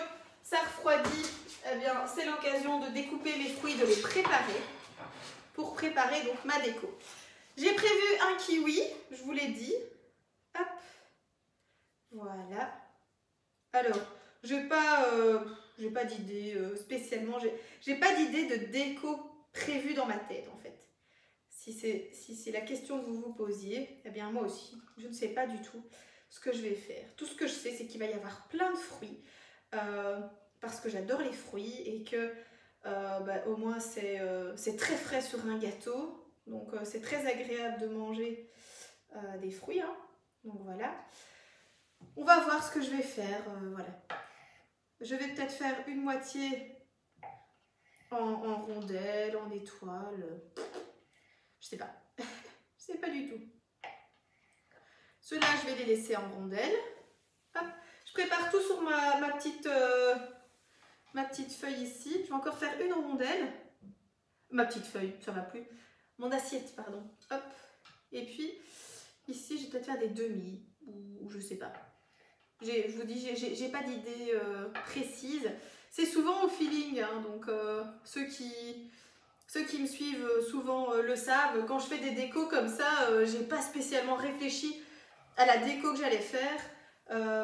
ça refroidit, eh bien, c'est l'occasion de découper mes fruits, de les préparer pour préparer donc ma déco. J'ai prévu un kiwi, je vous l'ai dit. Hop. Voilà. Alors, je vais j'ai pas d'idée spécialement, j'ai pas d'idée de déco prévue dans ma tête en fait. Si c'est la question que vous vous posiez, eh bien moi aussi, je ne sais pas du tout ce que je vais faire. Tout ce que je sais, c'est qu'il va y avoir plein de fruits, parce que j'adore les fruits et que au moins c'est très frais sur un gâteau, donc c'est très agréable de manger des fruits, hein. Donc voilà. On va voir ce que je vais faire, voilà. Je vais peut-être faire une moitié en rondelles, en étoiles. Je sais pas. Je sais pas du tout. Ceux-là, je vais les laisser en rondelles. Hop. Je prépare tout sur ma petite feuille ici. Je vais encore faire une rondelle. Ma petite feuille, ça va plus. Mon assiette, pardon. Hop. Et puis, ici, je vais peut-être faire des demi. Ou je sais pas. Je vous dis, j'ai pas d'idée précise. C'est souvent au feeling, hein, donc ceux qui me suivent souvent le savent. Quand je fais des décos comme ça, j'ai pas spécialement réfléchi à la déco que j'allais faire,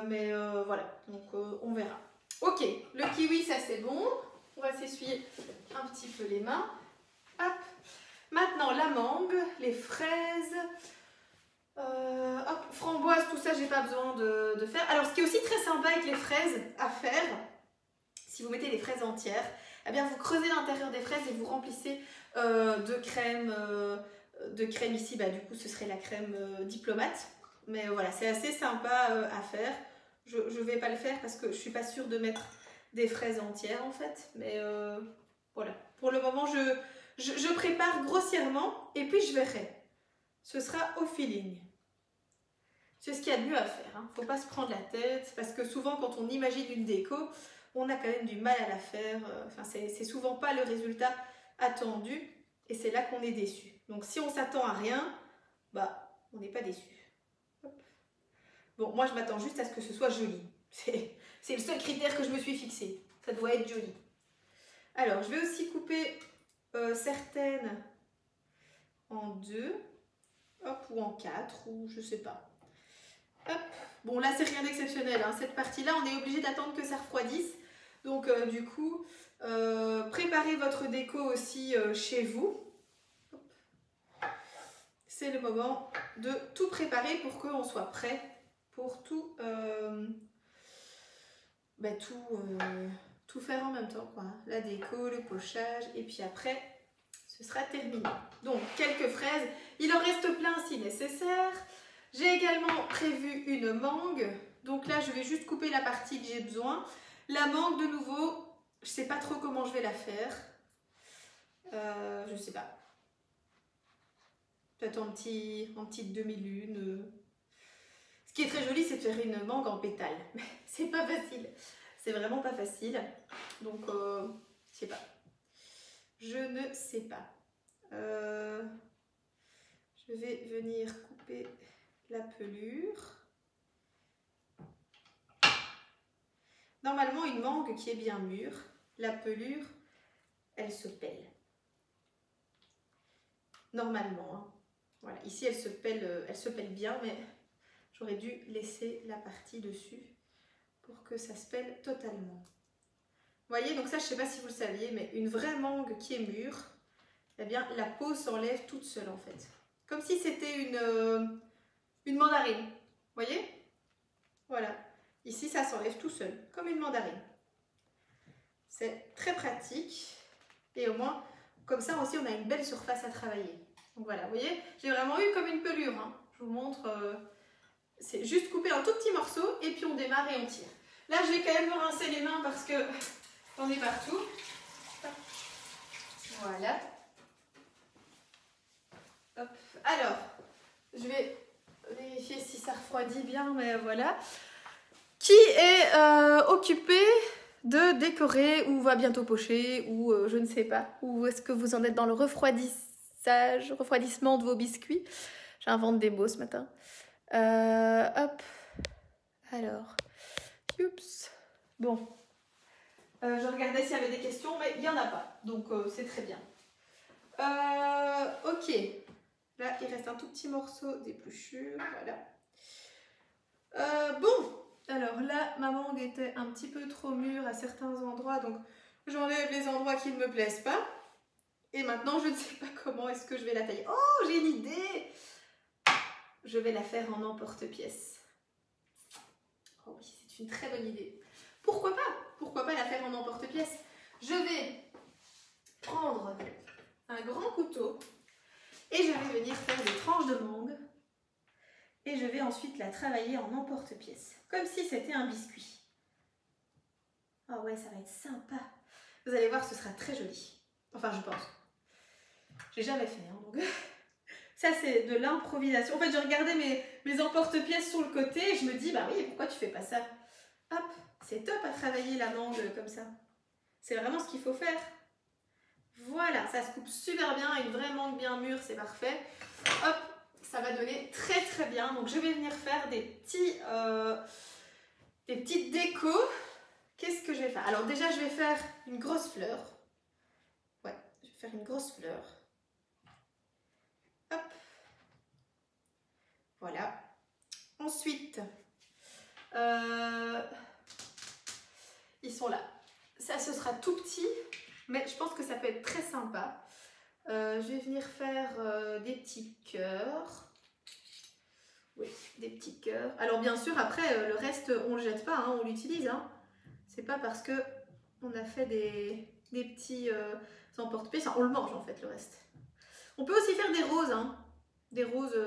mais voilà, donc on verra. Ok, le kiwi, ça c'est bon. On va s'essuyer un petit peu les mains. Hop. Maintenant la mangue, les fraises. Hop, framboise, tout ça, j'ai pas besoin de faire. Alors, ce qui est aussi très sympa avec les fraises à faire, si vous mettez les fraises entières, eh bien, vous creusez l'intérieur des fraises et vous remplissez de crème ici. Bah, du coup, ce serait la crème diplomate. Mais voilà, c'est assez sympa à faire. Je vais pas le faire parce que je suis pas sûre de mettre des fraises entières en fait. Mais voilà, pour le moment, je prépare grossièrement et puis je verrai. Ce sera au feeling. C'est ce qu'il y a de mieux à faire. Hein. Faut pas se prendre la tête parce que souvent quand on imagine une déco, on a quand même du mal à la faire. Enfin, c'est souvent pas le résultat attendu et c'est là qu'on est déçu. Donc si on s'attend à rien, bah on n'est pas déçu. Hop. Bon, moi je m'attends juste à ce que ce soit joli. C'est le seul critère que je me suis fixé. Ça doit être joli. Alors je vais aussi couper certaines en 2. Hop, ou en 4, ou je sais pas. Hop. Bon, là, c'est rien d'exceptionnel. Hein. Cette partie-là, on est obligé d'attendre que ça refroidisse. Donc, du coup, préparez votre déco aussi chez vous. C'est le moment de tout préparer pour qu'on soit prêt pour tout faire en même temps, quoi. La déco, le pochage, et puis après, ce sera terminé. Donc, quelques fraises. Il en reste plein si nécessaire. J'ai également prévu une mangue. Donc là, je vais juste couper la partie que j'ai besoin. La mangue, de nouveau, je ne sais pas trop comment je vais la faire. Je ne sais pas. Peut-être en petite demi-lune. Ce qui est très joli, c'est de faire une mangue en pétales. Mais c'est pas facile. C'est vraiment pas facile. Donc, je sais pas. Je ne sais pas. Je vais venir couper la pelure. Normalement, une mangue qui est bien mûre, la pelure, elle se pèle. Normalement. Hein. Voilà. Ici, elle se pèle bien, mais j'aurais dû laisser la partie dessus pour que ça se pèle totalement. Vous voyez, donc ça, je ne sais pas si vous le saviez, mais une vraie mangue qui est mûre, eh bien, la peau s'enlève toute seule en fait. Comme si c'était une mandarine. Vous voyez? Voilà. Ici, ça s'enlève tout seul, comme une mandarine. C'est très pratique. Et au moins, comme ça aussi, on a une belle surface à travailler. Donc voilà, vous voyez, j'ai vraiment eu comme une pelure. Hein. Je vous montre. C'est juste couper en tout petits morceaux et puis on démarre et on tire. Là, je vais quand même me rincer les mains parce que on est partout. Voilà. Hop. Alors, je vais vérifier si ça refroidit bien, mais voilà. Qui est occupé de décorer ou va bientôt pocher ou je ne sais pas. Ou est-ce que vous en êtes dans le refroidissement de vos biscuits? J'invente des mots ce matin. Hop. Alors. Oups. Bon. Je regardais s'il y avait des questions, mais il n'y en a pas. Donc c'est très bien. Ok. Là, il reste un tout petit morceau d'épluchure. Voilà. Bon. Alors là, ma mangue était un petit peu trop mûre à certains endroits, donc j'enlève les endroits qui ne me plaisent pas. Et maintenant, je ne sais pas comment est-ce que je vais la tailler. Oh, j'ai une idée! Je vais la faire en emporte-pièce. Oh oui, c'est une très bonne idée. Pourquoi pas? Pourquoi pas la faire en emporte-pièce? Je vais prendre un grand couteau et je vais venir faire des tranches de mangue. Et je vais ensuite la travailler en emporte-pièce, comme si c'était un biscuit. Ah ouais, ça va être sympa. Vous allez voir, ce sera très joli. Enfin, je pense. J'ai jamais fait, hein, donc... Ça, c'est de l'improvisation. En fait, je regardais mes emporte-pièces sur le côté et je me dis, bah oui, pourquoi tu fais pas ça? Hop, c'est top à travailler la mangue comme ça. C'est vraiment ce qu'il faut faire. Voilà, ça se coupe super bien. Une vraie mangue bien mûre, c'est parfait. Hop, ça va donner très très bien. Donc, je vais venir faire des petites décos. Qu'est-ce que je vais faire? Alors déjà, je vais faire une grosse fleur. Ouais, je vais faire une grosse fleur. Hop. Voilà. Ensuite, ils sont là. Ça, ce sera tout petit, mais je pense que ça peut être très sympa. Je vais venir faire des petits cœurs. Oui, des petits cœurs. Alors bien sûr, après, le reste, on ne le jette pas, hein, on l'utilise. Hein. C'est pas parce que on a fait des petits emporte-pièces, on le mange en fait, le reste. On peut aussi faire des roses, hein. Des roses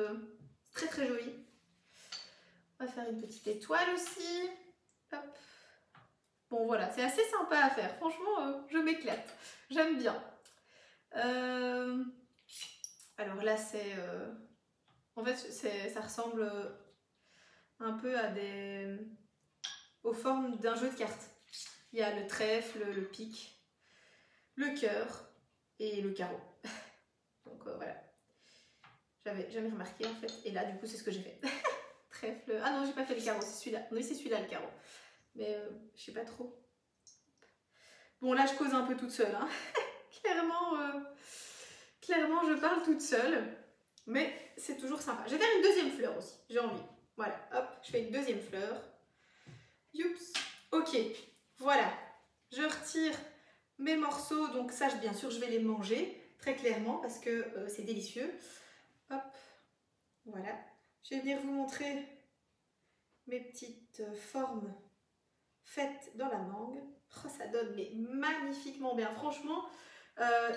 très très jolies. On va faire une petite étoile aussi. Hop. Bon voilà, c'est assez sympa à faire. Franchement, je m'éclate. J'aime bien. Alors là, c'est... En fait, ça ressemble un peu à aux formes d'un jeu de cartes. Il y a le trèfle, le pic, le cœur et le carreau. Donc voilà. J'avais jamais remarqué en fait. Et là, du coup, c'est ce que j'ai fait. Trèfle. Ah non, j'ai pas fait le carreau, c'est celui-là. Oui, c'est celui-là le carreau. Mais je sais pas trop. Bon, là, je cause un peu toute seule. Hein. Clairement, je parle toute seule. Mais c'est toujours sympa. Je vais faire une deuxième fleur aussi. J'ai envie. Voilà, hop, je fais une deuxième fleur. Youps. Ok, voilà. Je retire mes morceaux. Donc ça, bien sûr, je vais les manger. Très clairement, parce que c'est délicieux. Hop, voilà. Je vais venir vous montrer mes petites formes faites dans la mangue. Oh, ça donne mais magnifiquement bien. Franchement,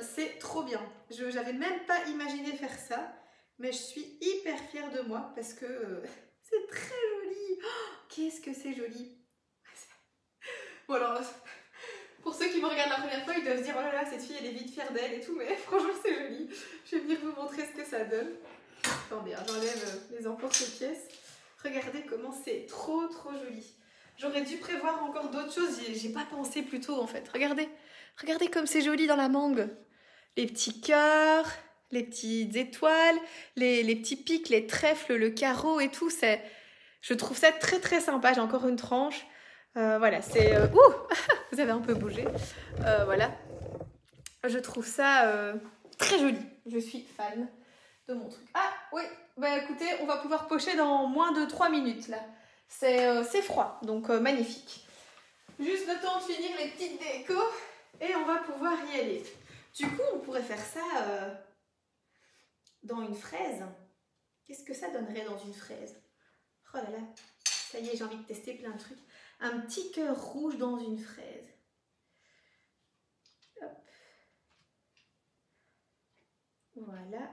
c'est trop bien. Je n'avais même pas imaginé faire ça, mais je suis hyper fière de moi parce que c'est très joli. Oh, qu'est-ce que c'est joli. Bon alors, pour ceux qui me regardent la première fois, ils doivent se dire « Oh là là, cette fille, elle est vite fière d'elle et tout », mais franchement, c'est joli. Je vais venir vous montrer ce que ça donne. Attendez, hein, j'enlève les emporte-pièces. Regardez comment c'est trop trop joli. J'aurais dû prévoir encore d'autres choses, j'ai pas pensé plus tôt en fait. Regardez, regardez comme c'est joli dans la mangue. Les petits cœurs, les petites étoiles, les petits pics, les trèfles, le carreau et tout. Je trouve ça très très sympa. J'ai encore une tranche. Voilà, c'est... Ouh vous avez un peu bougé. Voilà. Je trouve ça très joli. Je suis fan de mon truc. Ah oui, bah écoutez, on va pouvoir pocher dans moins de 3 minutes là. C'est froid, donc magnifique. Juste le temps de finir les petites décos et on va pouvoir y aller. Du coup, on pourrait faire ça dans une fraise. Qu'est-ce que ça donnerait dans une fraise? Oh là là, ça y est, j'ai envie de tester plein de trucs. Un petit cœur rouge dans une fraise. Hop. Voilà.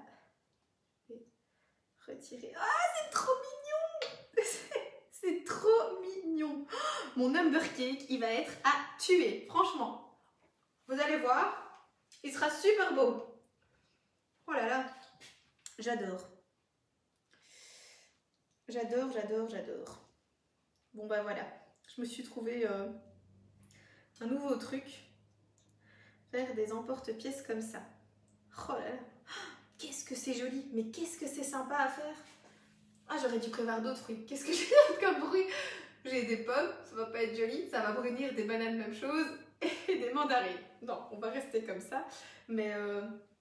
Et retirer. Ah, c'est trop mignon! C'est trop mignon. Mon number cake, il va être à tuer. Franchement, vous allez voir, il sera super beau. Oh là là, j'adore. J'adore, j'adore, j'adore. Bon bah voilà, je me suis trouvé un nouveau truc. Faire des emporte-pièces comme ça. Oh là là, qu'est-ce que c'est joli, mais qu'est-ce que c'est sympa à faire. Ah, j'aurais dû prévoir d'autres fruits. Qu'est-ce que j'ai comme bruit? J'ai des pommes, ça va pas être joli. Ça va brunir, des bananes, même chose. Et des mandarines. Non, on va rester comme ça. Mais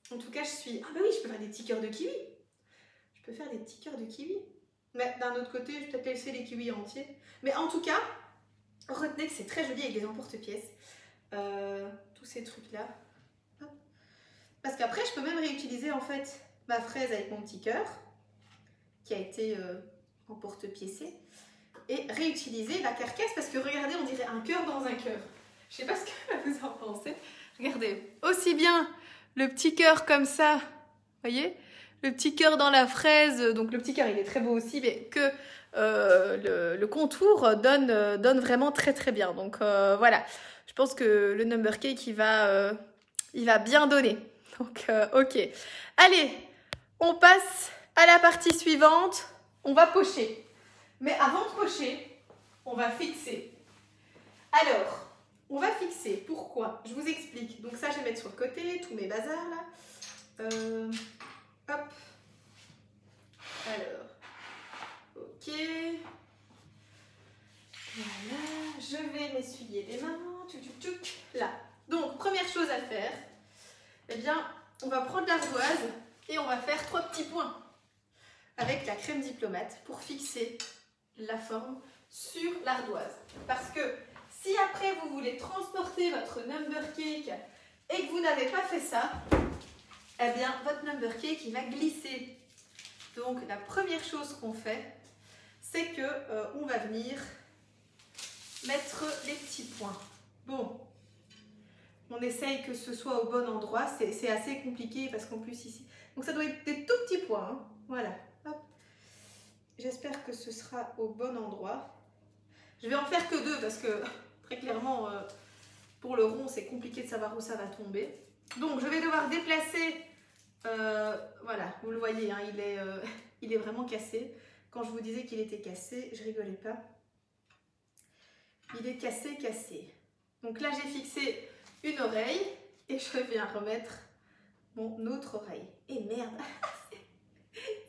en tout cas, je suis... Ah bah oui, je peux faire des petits cœurs de kiwi. Je peux faire des petits cœurs de kiwi. Mais d'un autre côté, je vais peut-être laisser les kiwis entiers. Mais en tout cas, retenez que c'est très joli avec des emporte-pièces. Tous ces trucs-là. Parce qu'après, je peux même réutiliser en fait ma fraise avec mon petit cœur, qui a été emporte-piécé, et réutiliser la carcasse, parce que regardez, on dirait un cœur dans un cœur. Je sais pas ce que vous en pensez. Regardez, aussi bien le petit cœur comme ça, voyez, le petit cœur dans la fraise, donc le petit cœur il est très beau aussi, mais que le contour donne vraiment très très bien. Donc voilà, je pense que le number cake il va bien donner. Donc ok, allez, on passe à la partie suivante, on va pocher. Mais avant de pocher, on va fixer. Alors, on va fixer. Pourquoi? Je vous explique. Donc ça, je vais mettre sur le côté, tous mes bazars là. Hop. Alors, ok. Voilà, je vais m'essuyer les mains. Tchouk, tchouk, tchouk. Là. Donc, première chose à faire, eh bien, on va prendre l'ardoise et on va faire 3 petits points avec la crème diplomate pour fixer la forme sur l'ardoise. Parce que si après vous voulez transporter votre number cake et que vous n'avez pas fait ça, eh bien votre number cake il va glisser. Donc la première chose qu'on fait, c'est que on va venir mettre les petits points. Bon, on essaye que ce soit au bon endroit, c'est assez compliqué parce qu'en plus ici, donc ça doit être des tout petits points, hein. Voilà. J'espère que ce sera au bon endroit. Je vais en faire que 2 parce que très clairement, pour le rond, c'est compliqué de savoir où ça va tomber. Donc, je vais devoir déplacer. Voilà, vous le voyez, hein, il est vraiment cassé. Quand je vous disais qu'il était cassé, je rigolais pas. Il est cassé, cassé. Donc là, j'ai fixé une oreille et je viens remettre mon autre oreille. Et merde,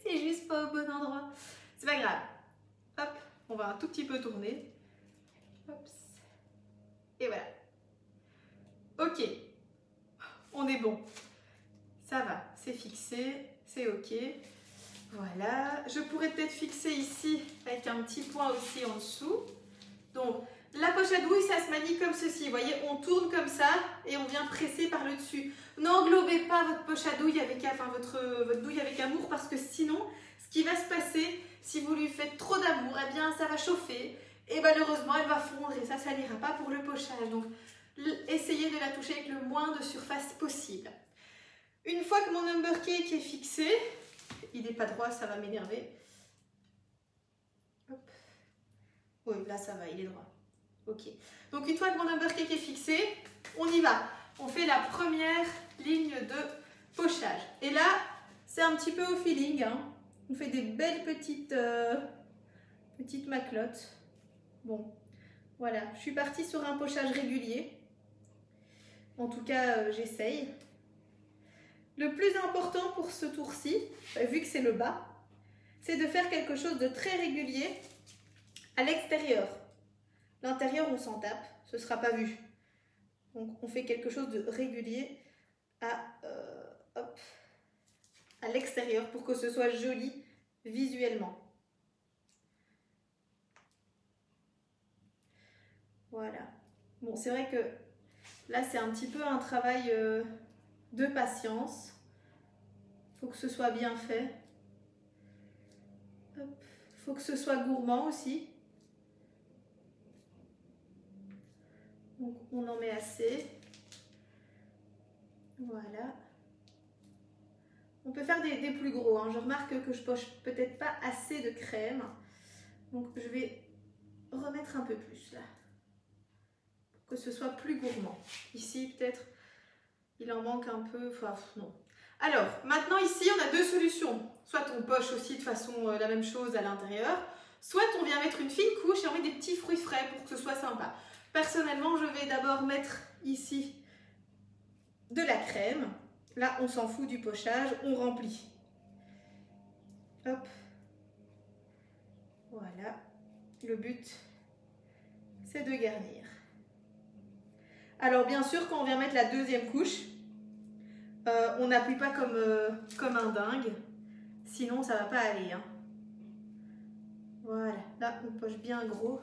c'est juste pas au bon endroit. C'est pas grave. Hop, on va un tout petit peu tourner. Hop. Et voilà. Ok. On est bon. Ça va, c'est fixé, c'est ok. Voilà. Je pourrais peut-être fixer ici avec un petit point aussi en dessous. Donc, la poche à douille, ça se manie comme ceci. Vous voyez, on tourne comme ça et on vient presser par le dessus. N'englobez pas votre poche à douille avec, votre douille avec amour parce que sinon, ce qui va se passer, si vous lui faites trop d'amour, eh bien, ça va chauffer et malheureusement, elle va fondre et ça n'ira pas pour le pochage. Donc, essayez de la toucher avec le moins de surface possible. Une fois que mon number cake est fixé, il n'est pas droit, ça va m'énerver. Oui, là, ça va, il est droit. Ok. Donc, une fois que mon number cake est fixé, on y va. On fait la première ligne de pochage. Et là, c'est un petit peu au feeling, hein. On fait des belles petites maclottes. Bon, voilà. Je suis partie sur un pochage régulier. En tout cas, j'essaye. Le plus important pour ce tour-ci, vu que c'est le bas, c'est de faire quelque chose de très régulier à l'extérieur. L'intérieur, on s'en tape, ce ne sera pas vu. Donc, on fait quelque chose de régulier à l'extérieur pour que ce soit joli visuellement. Voilà. Bon, c'est vrai que là, c'est un petit peu un travail de patience. Il faut que ce soit bien fait. Il faut que ce soit gourmand aussi. Donc, on en met assez. Voilà. On peut faire des plus gros, hein. Je remarque que je poche peut-être pas assez de crème. Donc, je vais remettre un peu plus là. Pour que ce soit plus gourmand. Ici, peut-être, il en manque un peu. Enfin, non. Alors, maintenant ici, on a deux solutions. Soit on poche aussi de façon la même chose à l'intérieur, soit on vient mettre une fine couche et on met des petits fruits frais pour que ce soit sympa. Personnellement, je vais d'abord mettre ici de la crème. Là, on s'en fout du pochage, on remplit. Hop. Voilà. Le but, c'est de garnir. Alors, bien sûr, quand on vient mettre la deuxième couche, on n'appuie pas comme un dingue. Sinon, ça ne va pas aller, hein. Voilà, là on poche bien gros,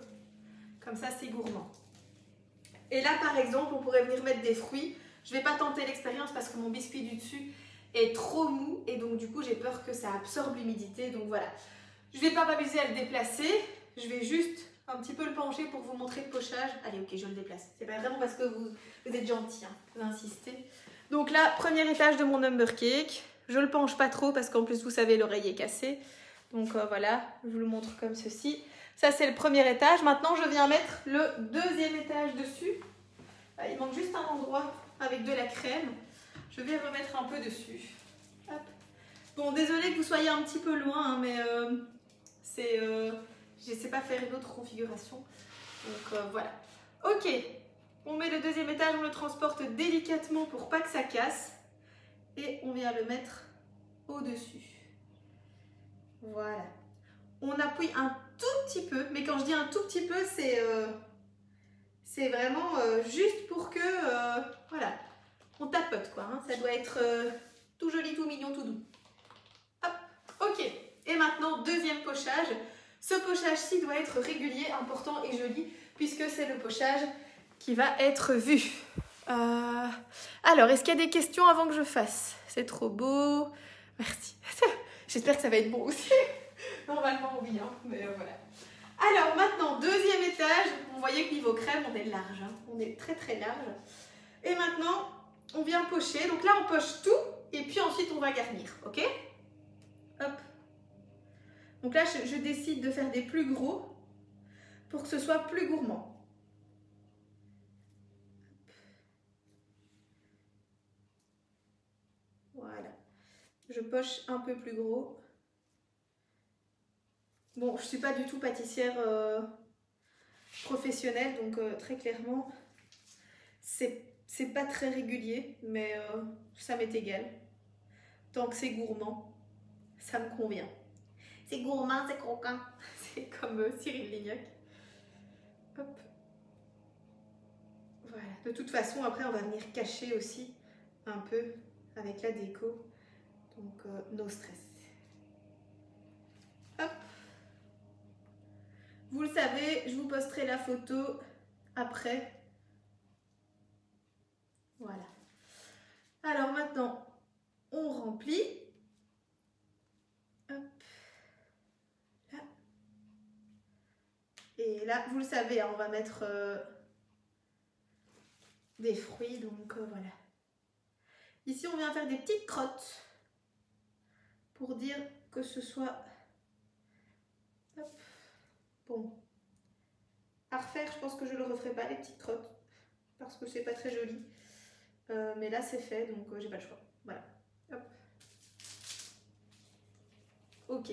comme ça c'est gourmand. Et là par exemple, on pourrait venir mettre des fruits. Je ne vais pas tenter l'expérience parce que mon biscuit du dessus est trop mou et donc du coup j'ai peur que ça absorbe l'humidité. Donc voilà, je ne vais pas m'amuser à le déplacer, je vais juste un petit peu le pencher pour vous montrer le pochage. Allez, ok, je le déplace. C'est pas vraiment parce que vous êtes gentil, hein, vous insistez. Donc là, premier étage de mon number cake. Je le penche pas trop parce qu'en plus, vous savez, l'oreille est cassée. Donc voilà, je vous le montre comme ceci. Ça, c'est le premier étage. Maintenant, je viens mettre le deuxième étage dessus. Il manque juste un endroit avec de la crème. Je vais remettre un peu dessus. Hop. Bon, désolé que vous soyez un petit peu loin, hein, mais je ne sais pas faire une autre configuration. Donc voilà. Ok, on met le deuxième étage, on le transporte délicatement pour pas que ça casse. Et on vient le mettre au-dessus. Voilà. On appuie un tout petit peu, mais quand je dis un tout petit peu, c'est vraiment juste pour que, voilà, on tapote quoi. Hein. Ça doit être tout joli, tout mignon, tout doux. Hop, ok. Et maintenant, deuxième pochage. Ce pochage-ci doit être régulier, important et joli, puisque c'est le pochage qui va être vu. Alors, est-ce qu'il y a des questions avant que je fasse? C'est trop beau. Merci. J'espère que ça va être bon aussi. Normalement, oui, hein, mais voilà. Alors, maintenant, deuxième étage. Vous voyez que niveau crème, on est large. Hein. On est très, très large. Et maintenant, on vient pocher. Donc là, on poche tout. Et puis ensuite, on va garnir. OK? Hop. Donc là, je décide de faire des plus gros pour que ce soit plus gourmand. Voilà. Je poche un peu plus gros. Bon, je ne suis pas du tout pâtissière professionnelle, donc très clairement, c'est pas très régulier, mais ça m'est égal. Tant que c'est gourmand, ça me convient. C'est gourmand, c'est croquant. C'est comme Cyril Lignac. Hop. Voilà. De toute façon, après, on va venir cacher aussi un peu avec la déco. Donc, no stress. Hop. Vous le savez, je vous posterai la photo après. Voilà. Alors maintenant, on remplit. Hop. Là. Et là, vous le savez, hein, on va mettre des fruits. Donc voilà. Ici, on vient faire des petites crottes pour dire que ce soit... Hop. Bon. À refaire, je pense que je ne le referai pas, les petites crottes, parce que c'est pas très joli. Mais là, c'est fait, donc j'ai pas le choix. Voilà. Hop. Ok.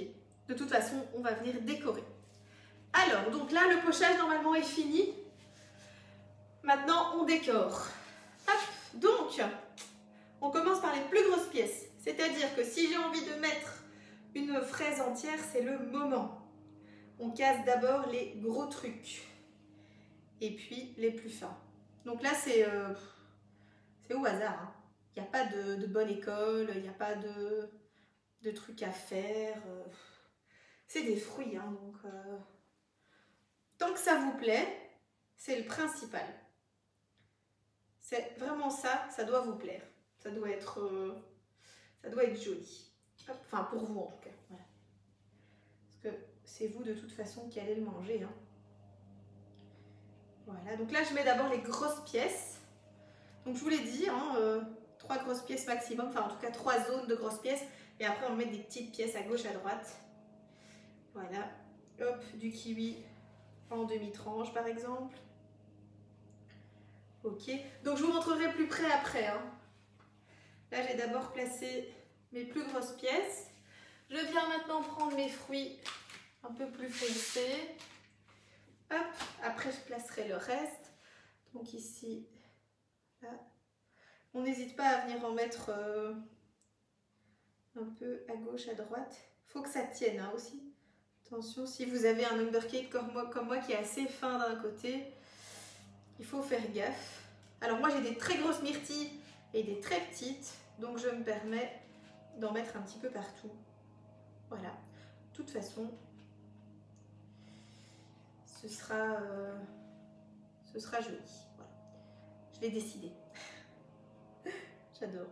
De toute façon, on va venir décorer. Alors, donc là, le pochage, normalement, est fini. Maintenant, on décore. Hop. Donc, on commence par les plus grosses pièces. C'est-à-dire que si j'ai envie de mettre une fraise entière, c'est le moment. On casse d'abord les gros trucs. Et puis les plus fins. Donc là, c'est au hasard. Il n'y a pas de bonne école, il n'y a pas de trucs à faire. C'est des fruits, hein, donc tant que ça vous plaît, c'est le principal. C'est vraiment ça, ça doit vous plaire. Ça doit être joli. Hop, enfin, pour vous en tout cas. Voilà. Parce que c'est vous de toute façon qui allez le manger. Hein. Voilà, donc là je mets d'abord les grosses pièces. Donc je vous l'ai dit, hein, 3 grosses pièces maximum, enfin en tout cas 3 zones de grosses pièces. Et après on met des petites pièces à gauche, à droite. Voilà, hop, du kiwi en demi-tranche par exemple. Ok, donc je vous montrerai plus près après. Hein. Là j'ai d'abord placé mes plus grosses pièces. Je viens maintenant prendre mes fruits un peu plus foncés. Hop, après je placerai le reste. Donc ici, là. On n'hésite pas à venir en mettre un peu à gauche, à droite. Il faut que ça tienne hein, aussi. Attention, si vous avez un number cake comme moi qui est assez fin d'un côté, il faut faire gaffe. Alors moi j'ai des très grosses myrtilles et des très petites, donc je me permets d'en mettre un petit peu partout. Voilà. De toute façon, ce sera joli. Voilà. Je l'ai décidé. J'adore.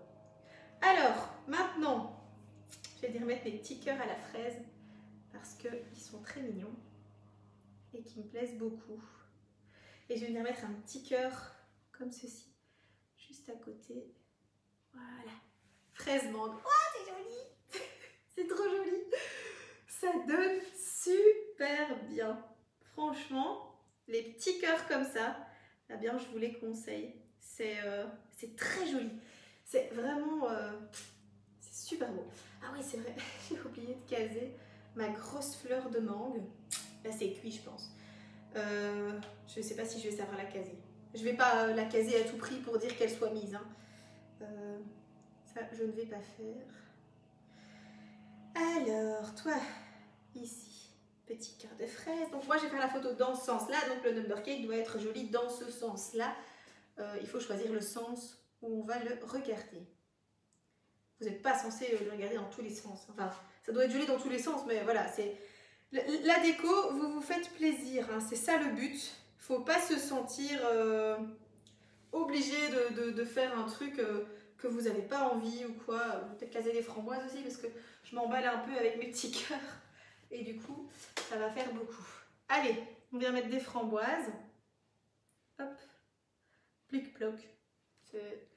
Alors, maintenant, je vais remettre mes petits cœurs à la fraise parce qu'ils sont très mignons et qui me plaisent beaucoup. Et je vais venir mettre un petit cœur comme ceci, juste à côté. Voilà. Fraise mangue. Oh, c'est joli. C'est trop joli. Ça donne super bien. Franchement, les petits cœurs comme ça, eh bien, je vous les conseille. C'est très joli. C'est vraiment... c'est super beau. Ah oui, c'est vrai, j'ai oublié de caser ma grosse fleur de mangue. Là, c'est cuit, je pense. Je ne sais pas si je vais savoir la caser. Je ne vais pas la caser à tout prix pour dire qu'elle soit mise. Hein. Ça, je ne vais pas faire. Alors, toi, ici, petit cœur de fraise. Donc, moi, je vais faire la photo dans ce sens-là. Donc, le number cake doit être joli dans ce sens-là. Il faut choisir le sens où on va le regarder. Vous n'êtes pas censé le regarder dans tous les sens. Enfin, ça doit être joli dans tous les sens, mais voilà, c'est... La déco, vous vous faites plaisir, hein, c'est ça le but. Il ne faut pas se sentir obligé de faire un truc que vous n'avez pas envie ou quoi. Peut-être caser des framboises aussi, parce que je m'emballe un peu avec mes petits cœurs. Et du coup, ça va faire beaucoup. Allez, on vient mettre des framboises. Hop, plic-ploc. C'est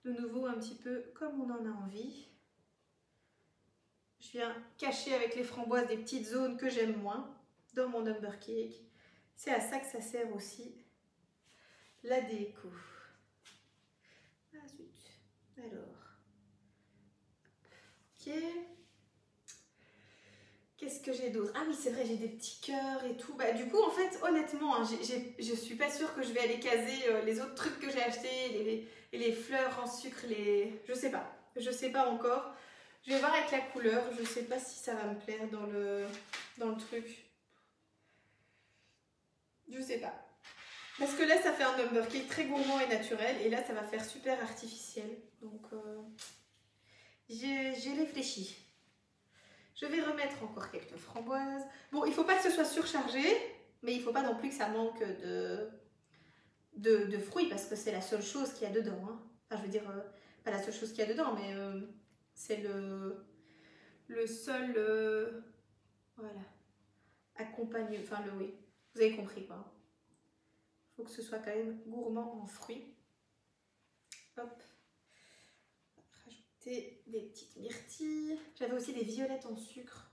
de nouveau un petit peu comme on en a envie. Je viens cacher avec les framboises des petites zones que j'aime moins dans mon number cake. C'est à ça que ça sert aussi la déco. Ah zut. Alors. Ok. Qu'est-ce que j'ai d'autre? Ah oui, c'est vrai, j'ai des petits cœurs et tout. Bah, du coup, en fait, honnêtement, hein, je suis pas sûre que je vais aller caser les autres trucs que j'ai achetés, les fleurs en sucre, je sais pas. Je sais pas encore. Je vais voir avec la couleur. Je sais pas si ça va me plaire dans le truc. Je sais pas. Parce que là, ça fait un number cake très gourmand et naturel. Et là, ça va faire super artificiel. Donc, j'ai réfléchi. Je vais remettre encore quelques framboises. Bon, il ne faut pas que ce soit surchargé, mais il ne faut pas non plus que ça manque de fruits, parce que c'est la seule chose qu'il y a dedans. Hein. Enfin, je veux dire, pas la seule chose qu'il y a dedans, mais c'est le seul... voilà. Accompagné, enfin oui. Vous avez compris quoi. Il faut que ce soit quand même gourmand en fruits. Hop. Rajouter des petites myrtilles. J'avais aussi des violettes en sucre.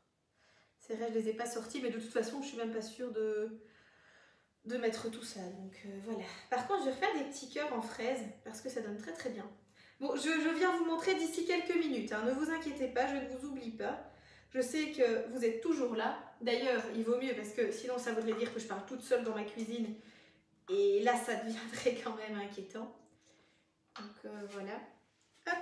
C'est vrai, je ne les ai pas sorties, mais de toute façon, je ne suis même pas sûre de mettre tout ça. Donc voilà. Par contre, je vais refaire des petits cœurs en fraise parce que ça donne très très bien. Bon, je viens vous montrer d'ici quelques minutes. Hein. Ne vous inquiétez pas, je ne vous oublie pas. Je sais que vous êtes toujours là. D'ailleurs, il vaut mieux parce que sinon, ça voudrait dire que je parle toute seule dans ma cuisine. Et là, ça deviendrait quand même inquiétant. Donc voilà. Hop.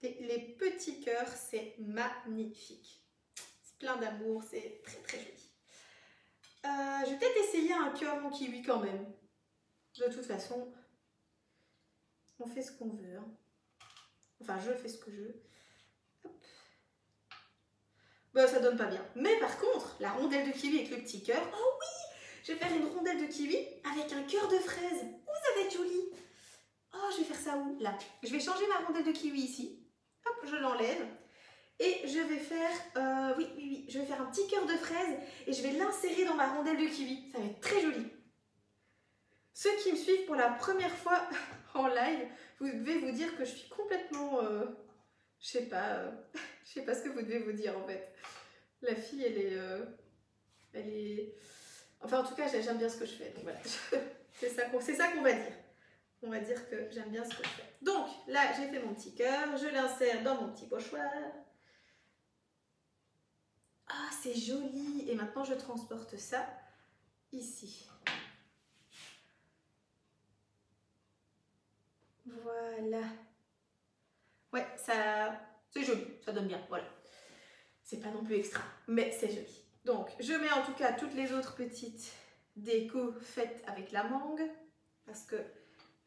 Les petits cœurs, c'est magnifique. C'est plein d'amour, c'est très très joli. Je vais peut-être essayer un cœur en kiwi quand même. De toute façon, on fait ce qu'on veut. Hein. Enfin, je fais ce que je veux. Hop. Bah, ça donne pas bien. Mais par contre, la rondelle de kiwi avec le petit cœur. Oh oui! Je vais faire une rondelle de kiwi avec un cœur de fraise. Oh, ça va être joli. Oh, je vais faire ça où? Là. Je vais changer ma rondelle de kiwi ici. Hop, je l'enlève. Et je vais faire, oui, je vais faire un petit cœur de fraise et je vais l'insérer dans ma rondelle de kiwi. Ça va être très joli. Ceux qui me suivent pour la première fois en live, vous devez vous dire que je suis complètement, je sais pas ce que vous devez vous dire en fait. La fille, elle est, enfin en tout cas, j'aime bien ce que je fais. Donc voilà, c'est ça qu'on va dire. On va dire que j'aime bien ce que je fais. Donc là, j'ai fait mon petit cœur, je l'insère dans mon petit pochoir. Ah, c'est joli! Et maintenant, je transporte ça ici. Voilà. Ouais, c'est joli, ça donne bien, voilà. C'est pas non plus extra, mais c'est joli. Donc, je mets en tout cas toutes les autres petites décos faites avec la mangue, parce que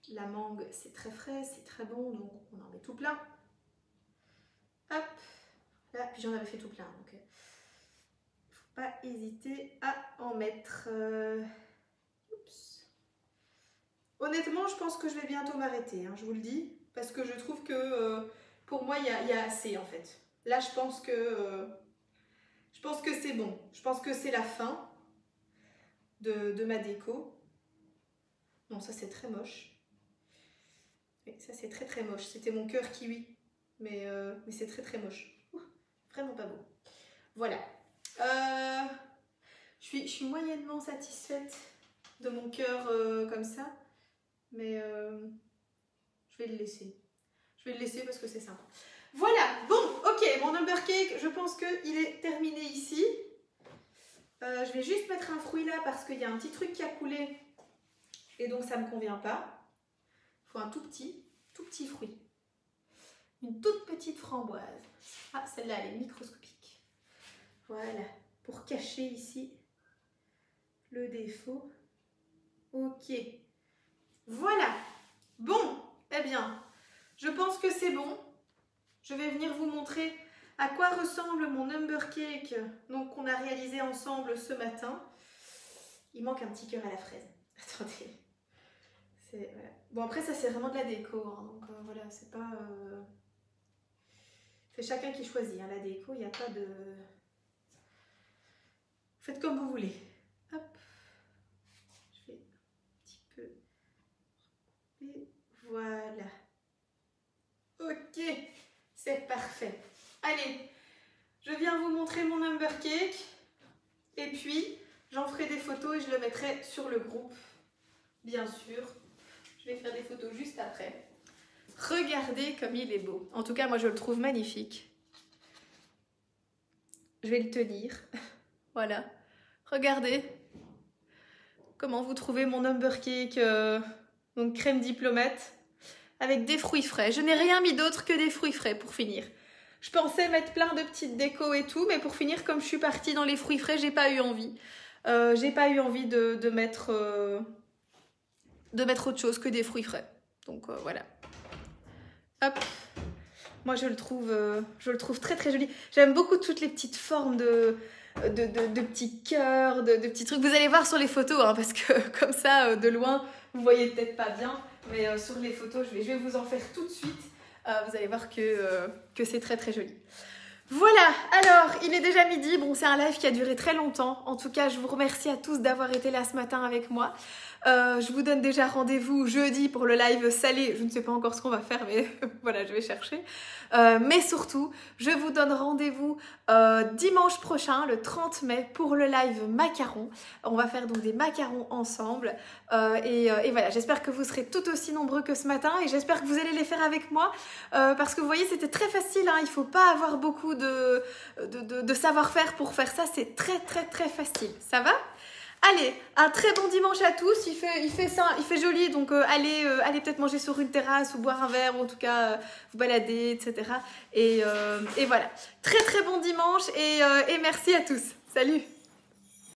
la mangue, c'est très frais, c'est très bon, donc on en met tout plein. Hop, là, puis j'en avais fait tout plein, donc pas hésiter à en mettre. Oups. Honnêtement, je pense que je vais bientôt m'arrêter, hein, je vous le dis, parce que je trouve que pour moi, il y a assez en fait. Là, je pense que c'est bon. Je pense que c'est la fin de ma déco. Non, ça c'est très moche. Oui, ça c'est très très moche. C'était mon cœur kiwi, mais c'est très très moche. Ouh, vraiment pas beau. Voilà. Je suis moyennement satisfaite de mon cœur comme ça, mais je vais le laisser. Je vais le laisser parce que c'est sympa. Voilà, bon, ok, mon number cake, je pense qu'il est terminé ici. Je vais juste mettre un fruit là parce qu'il y a un petit truc qui a coulé et donc ça ne me convient pas. Il faut un tout petit fruit. Une toute petite framboise. Ah, celle-là, elle est microscopique. Voilà, pour cacher ici le défaut. Ok, voilà. Bon, eh bien, je pense que c'est bon. Je vais venir vous montrer à quoi ressemble mon number cake qu'on a réalisé ensemble ce matin. Il manque un petit cœur à la fraise. Attendez. Voilà. Bon, après, ça, c'est vraiment de la déco. Hein, donc, voilà, c'est pas... C'est chacun qui choisit. Hein, la déco, il n'y a pas de... Faites comme vous voulez. Hop. Je vais un petit peu... Et voilà. Ok. C'est parfait. Allez, je viens vous montrer mon number cake. Et puis, j'en ferai des photos et je le mettrai sur le groupe. Bien sûr. Je vais faire des photos juste après. Regardez comme il est beau. En tout cas, moi, je le trouve magnifique. Je vais le tenir. Voilà. Regardez comment vous trouvez mon number cake, donc crème diplomate, avec des fruits frais. Je n'ai rien mis d'autre que des fruits frais pour finir. Je pensais mettre plein de petites décos et tout, mais pour finir, comme je suis partie dans les fruits frais, j'ai pas eu envie. J'ai pas eu envie de mettre autre chose que des fruits frais. Donc voilà. Hop. Moi, je le trouve très très joli. J'aime beaucoup toutes les petites formes de petits cœurs, de petits trucs. Vous allez voir sur les photos, hein, parce que comme ça, de loin, vous voyez peut-être pas bien. Mais sur les photos, je vais vous en faire tout de suite. Vous allez voir que c'est très très joli. Voilà, alors il est déjà midi. Bon, c'est un live qui a duré très longtemps. En tout cas, je vous remercie à tous d'avoir été là ce matin avec moi. Je vous donne déjà rendez-vous jeudi pour le live salé. Je ne sais pas encore ce qu'on va faire, mais voilà, je vais chercher. Mais surtout, je vous donne rendez-vous dimanche prochain, le 30 mai, pour le live macarons. On va faire donc des macarons ensemble. Et voilà, j'espère que vous serez tout aussi nombreux que ce matin et j'espère que vous allez les faire avec moi parce que vous voyez, c'était très facile. Hein, il ne faut pas avoir beaucoup de savoir-faire pour faire ça. C'est très, très, très facile. Ça va ? Allez, un très bon dimanche à tous. Il fait joli, donc allez peut-être manger sur une terrasse ou boire un verre, ou en tout cas vous balader, etc. Et voilà. Très très bon dimanche et merci à tous. Salut!